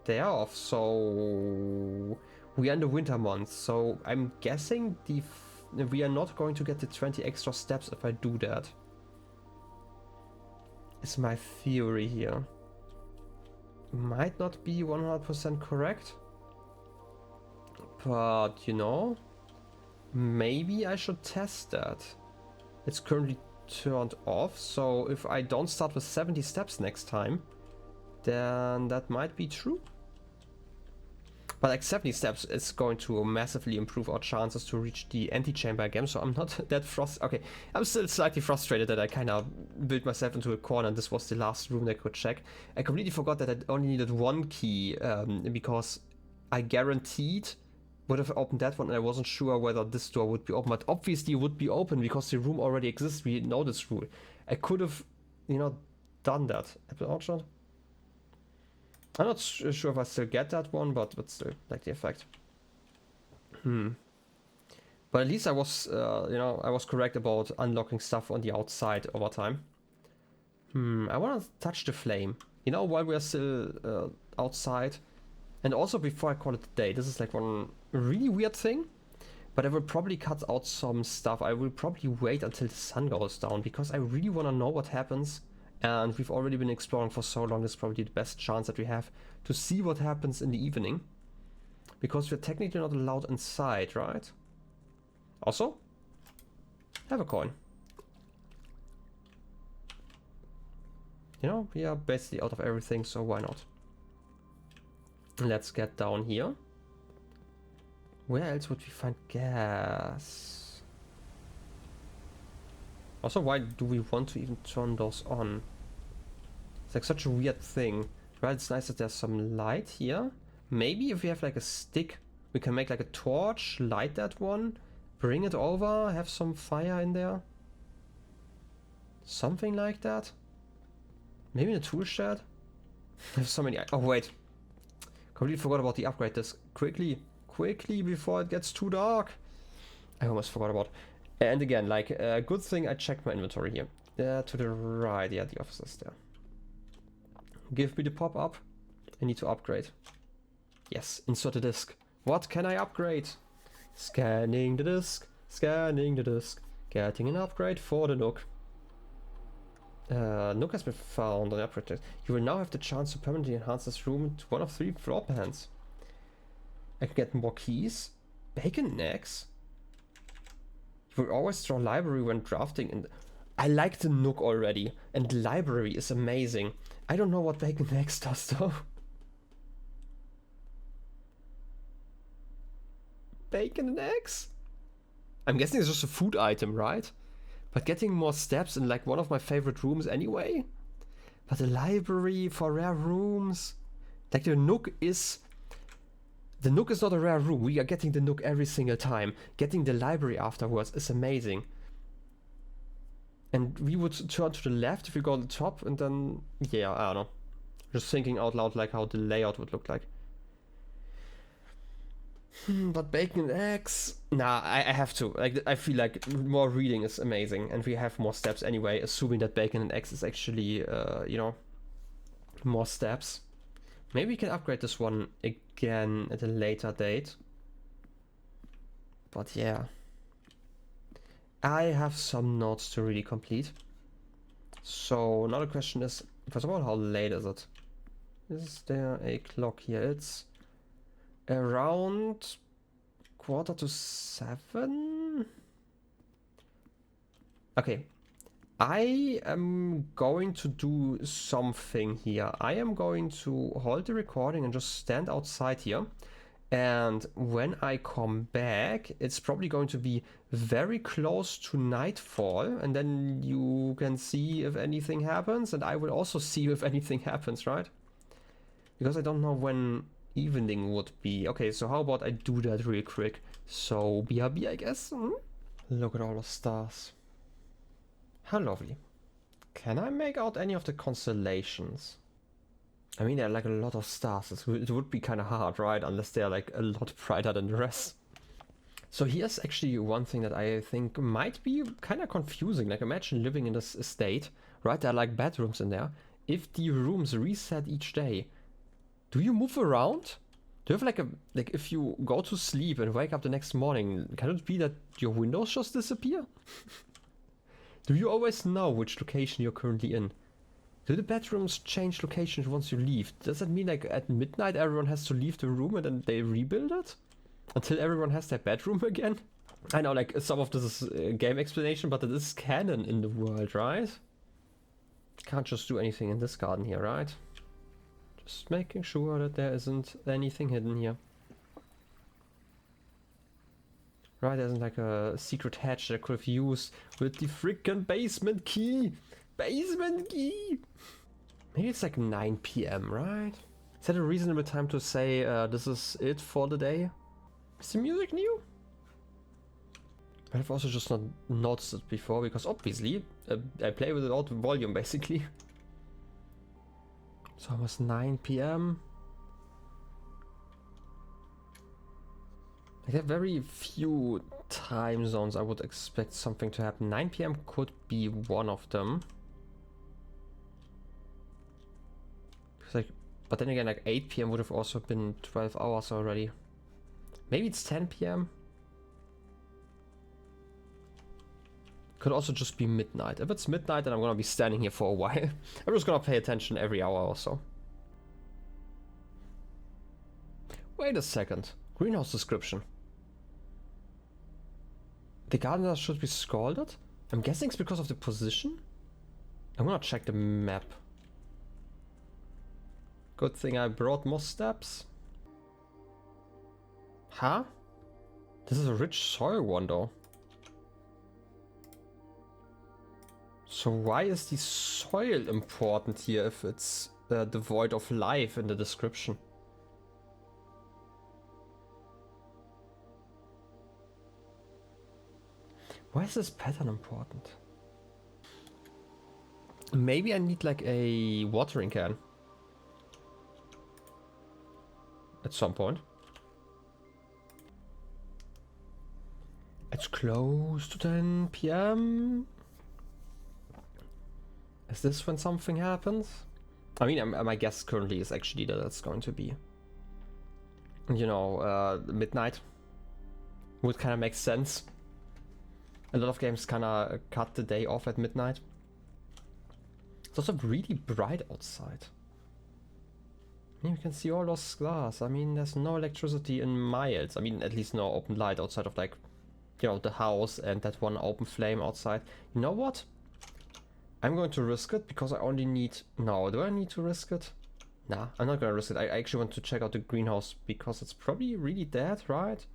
They are off, so we are in the winter months. So I'm guessing we are not going to get the 20 extra steps if I do that. is my theory here. Might not be 100% correct. But, you know, maybe I should test that. It's currently turned off, so if I don't start with 70 steps next time, then that might be true. But like 70 steps is going to massively improve our chances to reach the antechamber again, so I'm not that frustrated. Okay, I'm still slightly frustrated that I kind of built myself into a corner and this was the last room that I could check. I completely forgot that I only needed one key, because I guaranteed would have opened that one and I wasn't sure whether this door would be open, but obviously it would be open because the room already exists. We know this rule. I could have, you know, done that. Apple Orchard? I'm not sure if I still get that one, but still, like the effect. But at least I was, you know, I was correct about unlocking stuff on the outside over time. I want to touch the flame, you know, while we are still outside. And also before I call it a day, this is like one really weird thing. But I will probably cut out some stuff. I will probably wait until the sun goes down because I really want to know what happens. And we've already been exploring for so long, this is probably the best chance that we have to see what happens in the evening. Because we're technically not allowed inside, right? Also, have a coin. You know, we are basically out of everything, so why not? Let's get down here. Where else would we find gas? Also, why do we want to even turn those on? It's like such a weird thing. Right, it's nice that there's some light here. Maybe if we have like a stick, we can make like a torch, light that one, bring it over, have some fire in there. Something like that. Maybe in a tool shed? I have so many. Oh, wait. Completely forgot about the upgrade disc. Quickly before it gets too dark. I almost forgot about. And again, like, a good thing I checked my inventory here. To the right, yeah, the office is there. Give me the pop-up. I need to upgrade. Yes, insert a disk. What can I upgrade? Scanning the disk, getting an upgrade for the Nook. Nook has been found on the upgrade list. You will now have the chance to permanently enhance this room to one of 3 floor plans. I can get more keys. Bacon and eggs. You will always draw library when drafting. And I like the Nook already, and the library is amazing. I don't know what bacon and eggs does though. Bacon and eggs? I'm guessing it's just a food item, right? But getting more steps in like one of my favorite rooms anyway. But a library for rare rooms. Like the Nook is not a rare room. We are getting the Nook every single time. Getting the library afterwards is amazing. And we would turn to the left if we go on the top and then, yeah, I don't know. Just thinking out loud like how the layout would look like. But bacon and eggs? Nah, I have to. Like, I feel like more reading is amazing, and we have more steps anyway, assuming that bacon and eggs is actually, you know, more steps. Maybe we can upgrade this one again at a later date. But yeah. I have some notes to really complete. So another question is, first of all, how late is it? Is there a clock here? It's around 6:45. Okay, I am going to do something here. I am going to hold the recording and just stand outside here. And when I come back, it's probably going to be very close to nightfall. And then you can see if anything happens. And I will also see if anything happens, right? Because I don't know when evening would be. Okay, so how about I do that real quick? So, BRB, I guess. Look at all the stars. How lovely. Can I make out any of the constellations? I mean, there are like a lot of stars. It would be kind of hard, right? Unless they're like a lot brighter than the rest. So here's actually one thing that I think might be kind of confusing. Like, imagine living in this estate, right? There are like bedrooms in there. If the rooms reset each day, do you move around? Do you have like if you go to sleep and wake up the next morning, can it be that your windows just disappear? Do you always know which location you're currently in? Do the bedrooms change locations once you leave? Does that mean like at midnight everyone has to leave the room and then they rebuild it? Until everyone has their bedroom again? I know like some of this is game explanation, but it is canon in the world, right? Can't just do anything in this garden here, right? Just making sure that there isn't anything hidden here. Right, there isn't like a secret hatch that I could have used with the freaking basement key! Basement key! Maybe it's like 9 p.m, right? Is that a reasonable time to say this is it for the day? Is the music new? I've also just not noticed it before because obviously I play with it out of volume basically. It's almost 9 p.m. Like, there are very few time zones I would expect something to happen. 9 p.m. could be one of them. Like, but then again, like 8 p.m. would have also been 12 hours already. Maybe it's 10 p.m. Could also just be midnight. If it's midnight, then I'm gonna be standing here for a while. I'm just gonna pay attention every hour or so. Wait a second. Greenhouse description. The gardener should be scalded? I'm guessing it's because of the position? I'm gonna check the map. Good thing I brought more steps. Huh? This is a rich soil one though. So why is the soil important here if it's devoid of life in the description? Why is this pattern important? Maybe I need like a watering can. At some point. It's close to 10 p.m. Is this when something happens? I mean, my guess currently is actually that it's going to be, you know, midnight. Would kind of make sense. A lot of games kind of cut the day off at midnight. It's also really bright outside. You can see all those glass. I mean, there's no electricity in miles. I mean, at least no open light outside of like, you know, the house and that one open flame outside. You know what? I'm going to risk it because I only need... No, do I need to risk it? Nah, I'm not gonna risk it. I actually want to check out the greenhouse because it's probably really dead, right?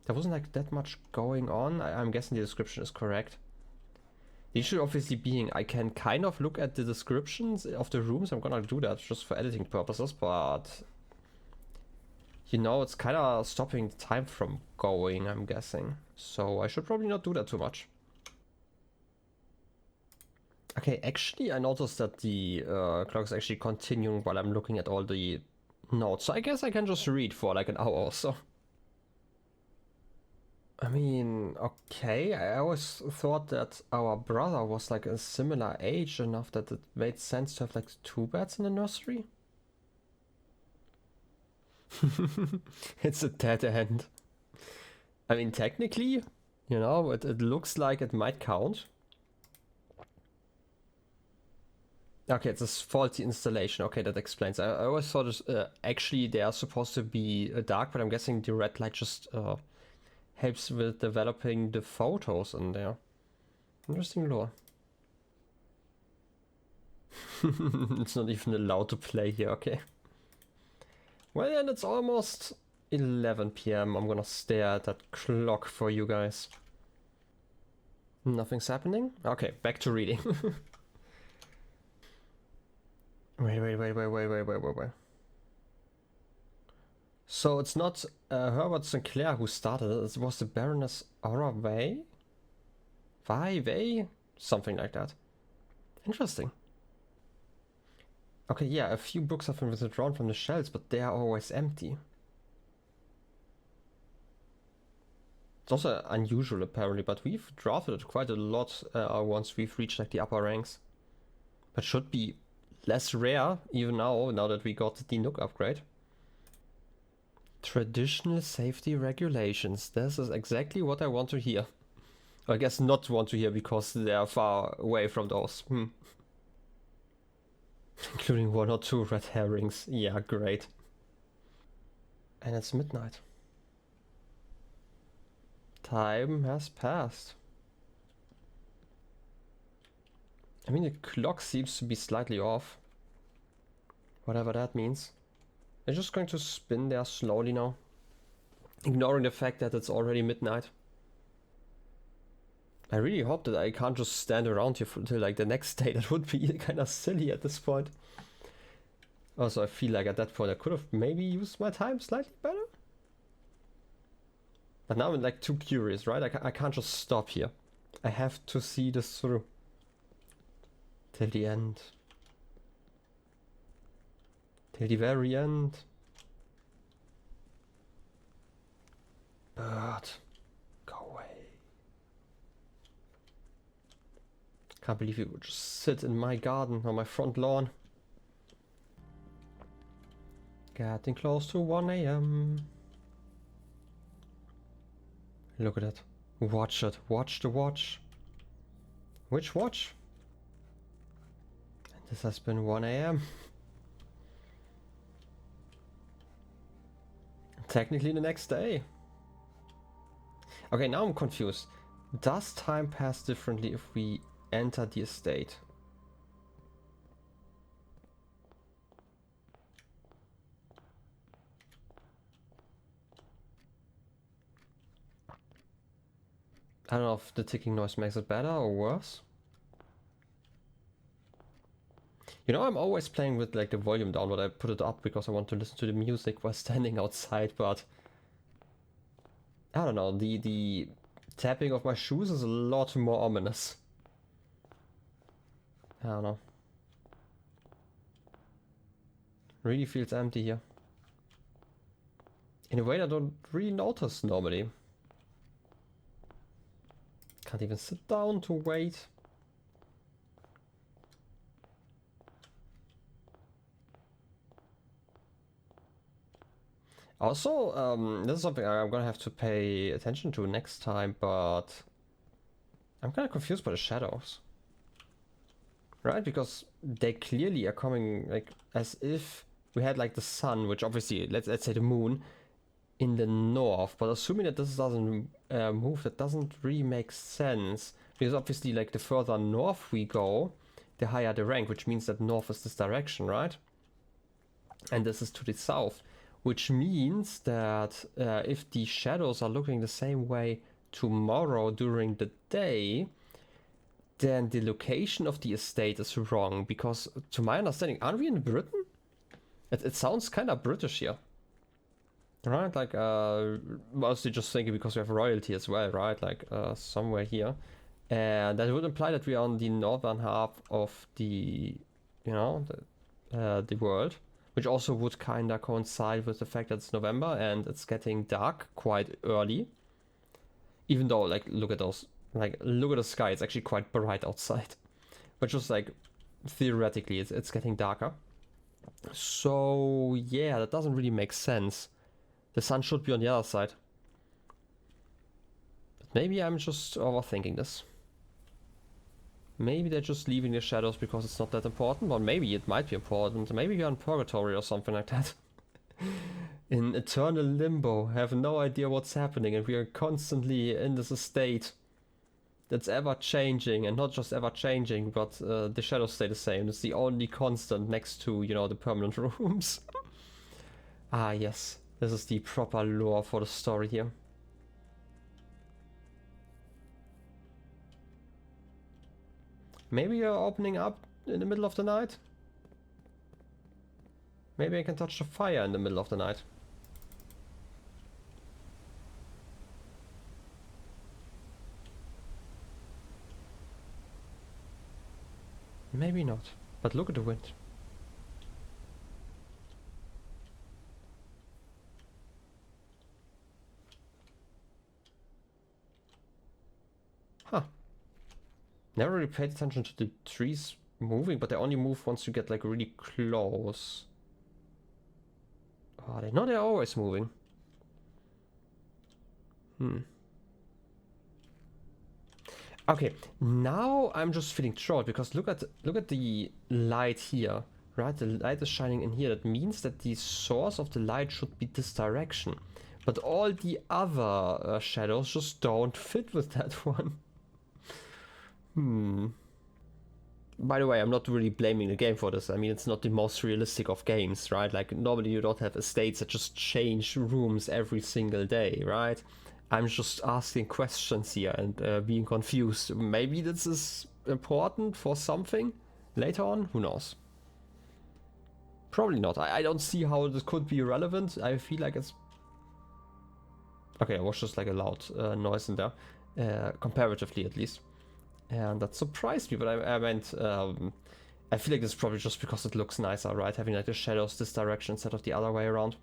There wasn't like that much going on. I'm guessing the description is correct. The issue obviously being I can kind of look at the descriptions of the rooms. I'm gonna do that just for editing purposes, but... You know, it's kind of stopping the time from going, I'm guessing. So I should probably not do that too much. Okay, actually I noticed that the clock is actually continuing while I'm looking at all the notes. So I guess I can just read for like an hour or so. I mean, okay, I always thought that our brother was like a similar age enough that it made sense to have like 2 beds in the nursery. It's a dead end. I mean, technically, you know, it looks like it might count. Okay, it's a faulty installation. Okay, that explains. I always thought actually they are supposed to be dark, but I'm guessing the red light just helps with developing the photos in there. Interesting lore. It's not even allowed to play here, okay. Well, then it's almost 11 p.m. I'm gonna stare at that clock for you guys. Nothing's happening? Okay, back to reading. Wait. So it's not Herbert Sinclair who started it, it was the Baroness Oravay? Vay? Something like that. Interesting. Okay, yeah, a few books have been withdrawn from the shelves, but they are always empty. It's also unusual apparently, but we've drafted it quite a lot once we've reached like the upper ranks. But should be less rare even now that we got the Nook upgrade. Traditional safety regulations. This is exactly what I want to hear. I guess not want to hear because they are far away from those. Including 1 or 2 red herrings. Yeah, great. And it's midnight. Time has passed. I mean, the clock seems to be slightly off. Whatever that means. It's just going to spin there slowly now. Ignoring the fact that it's already midnight. I really hope that I can't just stand around here until like the next day. That would be kind of silly at this point. Also, I feel like at that point I could have maybe used my time slightly better. But now I'm like too curious, right? I can't just stop here. I have to see this through. Till the end. Till the very end. Bird, go away. Can't believe you would just sit in my garden or my front lawn. Getting close to 1 AM. Look at it. Watch it. Watch the watch. Which watch? And this has been 1 AM. Technically the next day. Okay, now I'm confused. Does time pass differently if we enter the estate? I don't know if the ticking noise makes it better or worse. You know, I'm always playing with like the volume down, but I put it up because I want to listen to the music while standing outside, but I don't know, the tapping of my shoes is a lot more ominous. I don't know. Really feels empty here. In a way I don't really notice normally. Can't even sit down to wait. Also, this is something I'm gonna have to pay attention to next time, but I'm kind of confused by the shadows. Right? Because they clearly are coming like as if we had like the sun, which obviously, let's say the moon, in the north, but assuming that this doesn't move, that doesn't really make sense, because obviously like the further north we go, the higher the rank, which means that north is this direction, right? And this is to the south, which means that if the shadows are looking the same way tomorrow during the day, then the location of the estate is wrong, because to my understanding, aren't we in Britain? It sounds kind of British here. Right, like, mostly just thinking because we have royalty as well, right? Like, somewhere here. And that would imply that we are on the northern half of the, you know, the world. Which also would kind of coincide with the fact that it's November and it's getting dark quite early. Even though, like, look at those, like, look at the sky, it's actually quite bright outside. But just, like, theoretically, it's getting darker. So, yeah, that doesn't really make sense. The sun should be on the other side. But maybe I'm just overthinking this. Maybe they're just leaving the shadows because it's not that important, or maybe it might be important. Maybe you're in purgatory or something like that. In eternal limbo, have no idea what's happening, and we are constantly in this state that's ever changing, and not just ever changing, but the shadows stay the same. It's the only constant next to, you know, the permanent rooms. Ah, yes. This is the proper lore for the story here. Maybe you're opening up in the middle of the night? Maybe I can touch the fire in the middle of the night. Maybe not. But look at the wind. Huh. Never really paid attention to the trees moving, but they only move once you get like really close. Oh, they know they're always moving. Okay, now I'm just feeling short because look at the light here, right? The light is shining in here. That means that the source of the light should be this direction. But all the other shadows just don't fit with that one. By the way, I'm not really blaming the game for this. I mean, it's not the most realistic of games, right? Like, normally you don't have estates that just change rooms every single day, right? I'm just asking questions here and being confused. Maybe this is important for something later on? Who knows? Probably not. I don't see how this could be relevant. I feel like it's... Okay, it was just like a loud noise in there. Comparatively, at least. And that surprised me, but I meant... I feel like this is probably just because it looks nicer, right? Having like the shadows this direction instead of the other way around.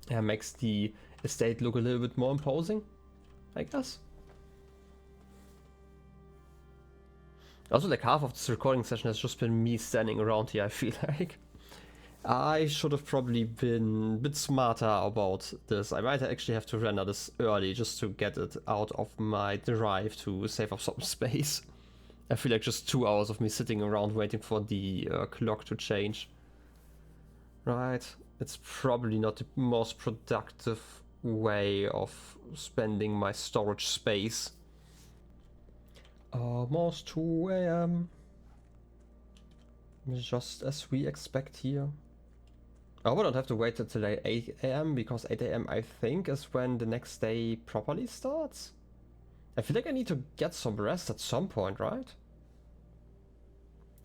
Makes the estate look a little bit more imposing, I guess. Also, like, half of this recording session has just been me standing around here, I feel like. I should have probably been a bit smarter about this. I might actually have to render this early just to get it out of my drive to save up some space. I feel like just 2 hours of me sitting around waiting for the clock to change. Right, it's probably not the most productive way of spending my storage space. Almost 2 AM. Just as we expect here. Oh, we don't have to wait until 8 AM because 8 AM I think is when the next day properly starts. I feel like I need to get some rest at some point, right?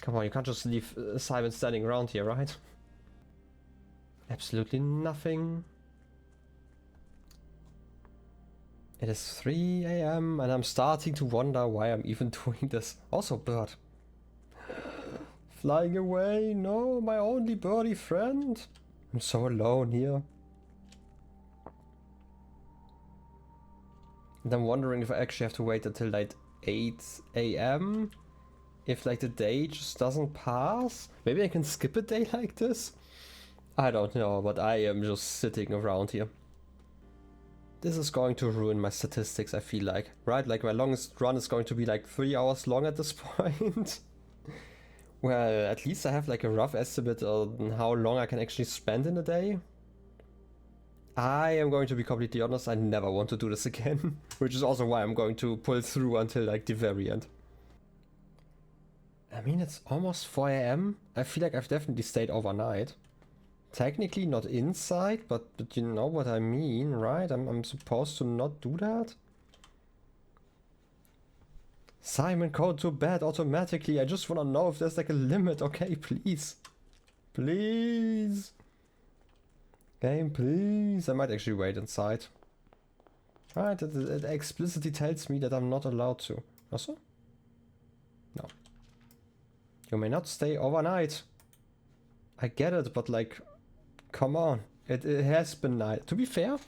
Come on, you can't just leave Simon standing around here, right? Absolutely nothing. It is 3 AM and I'm starting to wonder why I'm even doing this. Also, bird. Flying away, no, my only birdie friend. I'm so alone here. And I'm wondering if I actually have to wait until like 8 AM. If like the day just doesn't pass. Maybe I can skip a day like this. I don't know, but I am just sitting around here. This is going to ruin my statistics, I feel like. Right? Like my longest run is going to be like 3 hours long at this point. Well, at least I have like a rough estimate on how long I can actually spend in a day. I am going to be completely honest, I never want to do this again. Which is also why I'm going to pull through until like the very end. I mean, it's almost 4 AM. I feel like I've definitely stayed overnight. Technically not inside, but you know what I mean, right? I'm supposed to not do that? Simon, go to bed automatically. I just want to know if there's like a limit. Okay, please. Please. Game, please. I might actually wait inside. Right, it explicitly tells me that I'm not allowed to. Also? No. You may not stay overnight. I get it, but like, come on. It has been night. To be fair,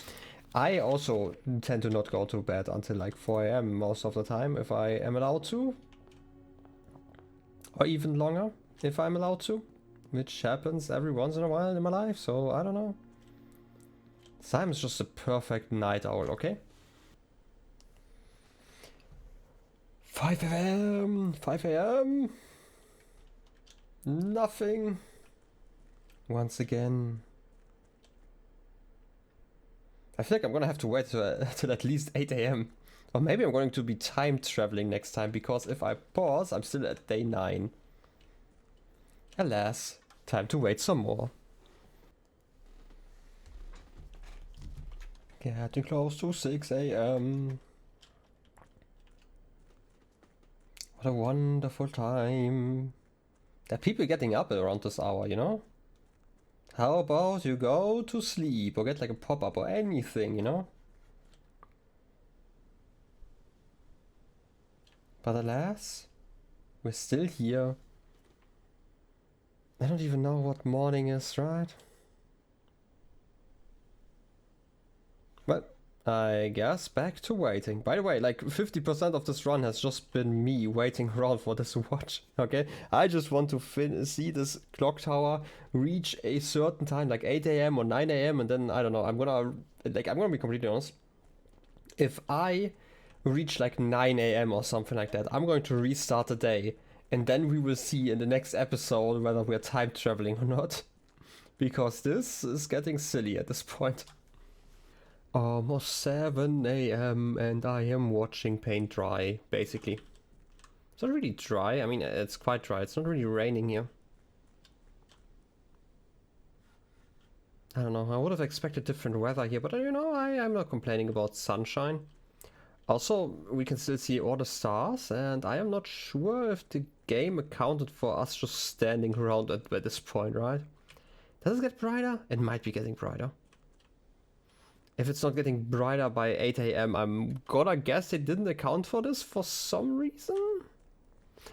I also tend to not go to bed until like 4 AM most of the time if I am allowed to. Or even longer if I'm allowed to. Which happens every once in a while in my life, so I don't know. Simon's just a perfect night owl, okay? 5 AM! 5 AM! Nothing! Once again. I feel like I'm gonna have to wait till at least 8 AM. Or maybe I'm going to be time traveling next time, because if I pause, I'm still at day 9. Alas, time to wait some more. Getting close to 6 AM. What a wonderful time. There are people getting up around this hour, you know? How about you go to sleep or get like a pop-up or anything, you know? But alas, we're still here. I don't even know what morning is, right? Well, I guess back to waiting. By the way, like 50% of this run has just been me waiting around for this watch, okay? I just want to see this clock tower reach a certain time, like 8 AM or 9 AM, and then, I don't know, I'm gonna be completely honest. If I reach like 9 AM or something like that, I'm going to restart the day And then we will see in the next episode whether we're time traveling or not. Because this is getting silly at this point. Almost 7 a.m. and I am watching paint dry, basically. It's not really dry, I mean it's quite dry, it's not really raining here. I don't know, I would have expected different weather here, but you know, I'm not complaining about sunshine. Also, we can still see all the stars, and I am not sure if the game accounted for us just standing around at this point, right? Does it get brighter? It might be getting brighter. If it's not getting brighter by 8 a.m, I'm gonna guess they didn't account for this for some reason.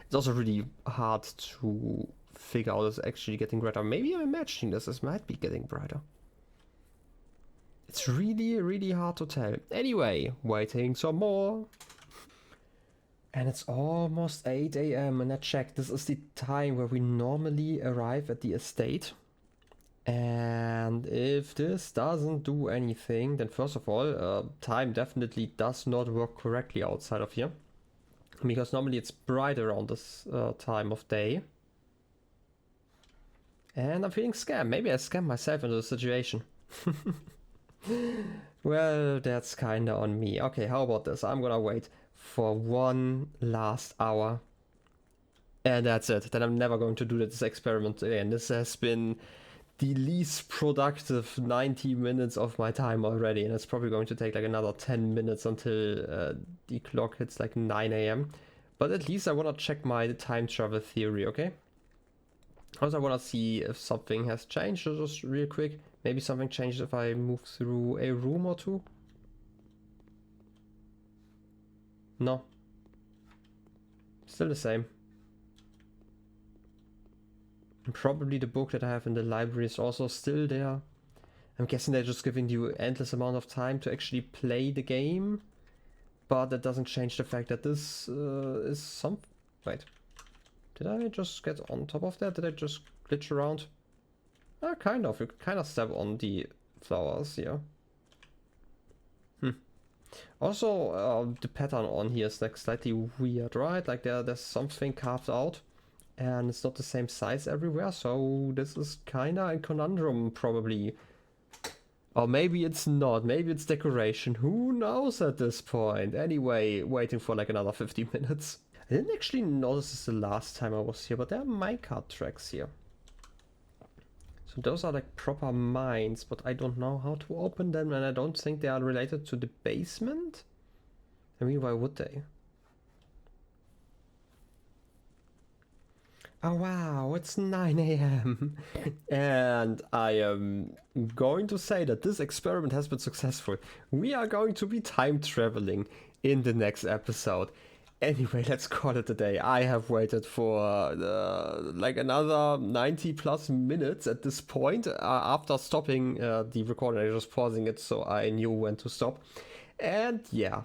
It's also really hard to figure out it's actually getting brighter. Maybe I'm imagining this might be getting brighter. It's really hard to tell. Anyway, waiting some more. And it's almost 8 a.m. and I checked, this is the time where we normally arrive at the estate. And if this doesn't do anything, then first of all, time definitely does not work correctly outside of here. Because normally it's bright around this time of day. And I'm feeling scammed. Maybe I scammed myself into the situation. Well, that's kinda on me. Okay, how about this? I'm gonna wait for one last hour. And that's it. Then I'm never going to do this experiment again. This has been the least productive 90 minutes of my time already. And it's probably going to take like another 10 minutes until the clock hits like 9 a.m. But at least I want to check my time travel theory, okay? Also, I want to see if something has changed, just real quick. Maybe something changed if I move through a room or two. No. Still the same. And probably the book that I have in the library is also still there. I'm guessing they're just giving you endless amount of time to actually play the game. But that doesn't change the fact that this is some... Wait. Did I just get on top of that? Did I just glitch around? Kind of. You kind of step on the flowers here. Also, the pattern on here is like slightly weird, right? Like there's something carved out. And it's not the same size everywhere. So this is kind of a conundrum, probably. Or maybe it's not. Maybe it's decoration. Who knows at this point? Anyway, waiting for like another 50 minutes. I didn't actually notice this the last time I was here, but there are minecart tracks here. So those are like proper mines, but I don't know how to open them, and I don't think they are related to the basement. I mean, why would they? Oh wow, it's 9 a.m. and I am going to say that this experiment has been successful. We are going to be time traveling in the next episode. Anyway, let's call it a day. I have waited for like another 90 plus minutes at this point. After stopping the recording, I was just pausing it so I knew when to stop. And yeah,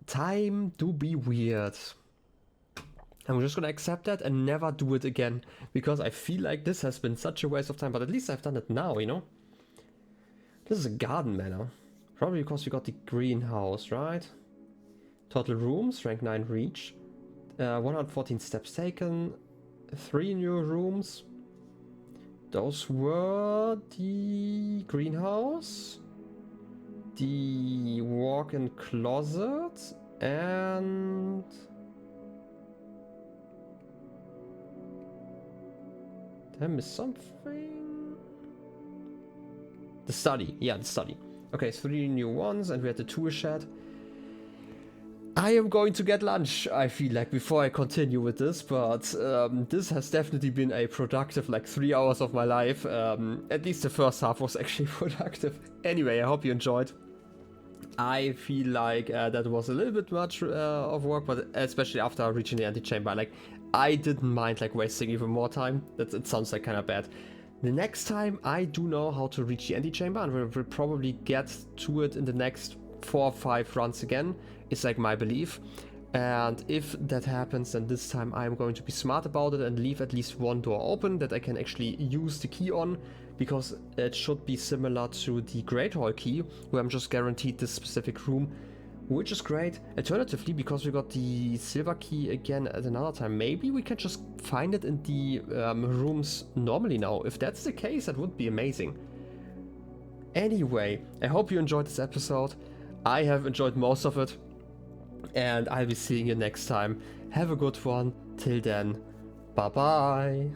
time to be weird. I'm just gonna accept that and never do it again, because I feel like this has been such a waste of time, but at least I've done it now, you know? This is a garden manor. Probably because we got the greenhouse, right? Total rooms, rank 9 reach. 114 steps taken. 3 new rooms. Those were the greenhouse, the walk-in closet, and... Did I miss something? The study. Yeah, the study. Okay, 3 new ones, and we had the tool shed. I am going to get lunch, I feel like, before I continue with this, but this has definitely been a productive, like, 3 hours of my life. At least the first half was actually productive. Anyway, I hope you enjoyed. I feel like that was a little bit much of work, but especially after reaching the antechamber, like, I didn't mind, like, wasting even more time. It sounds like kind of bad. The next time I do know how to reach the antechamber, and we'll probably get to it in the next 4 or 5 runs again, is like my belief. And if that happens, then this time I'm going to be smart about it and leave at least one door open that I can actually use the key on, because it should be similar to the Great Hall key, where I'm just guaranteed this specific room which is great. Alternatively, because we got the silver key again at another time, maybe we can just find it in the rooms normally now. If that's the case, that would be amazing. Anyway, I hope you enjoyed this episode. I have enjoyed most of it, and I'll be seeing you next time. Have a good one. Till then, bye bye.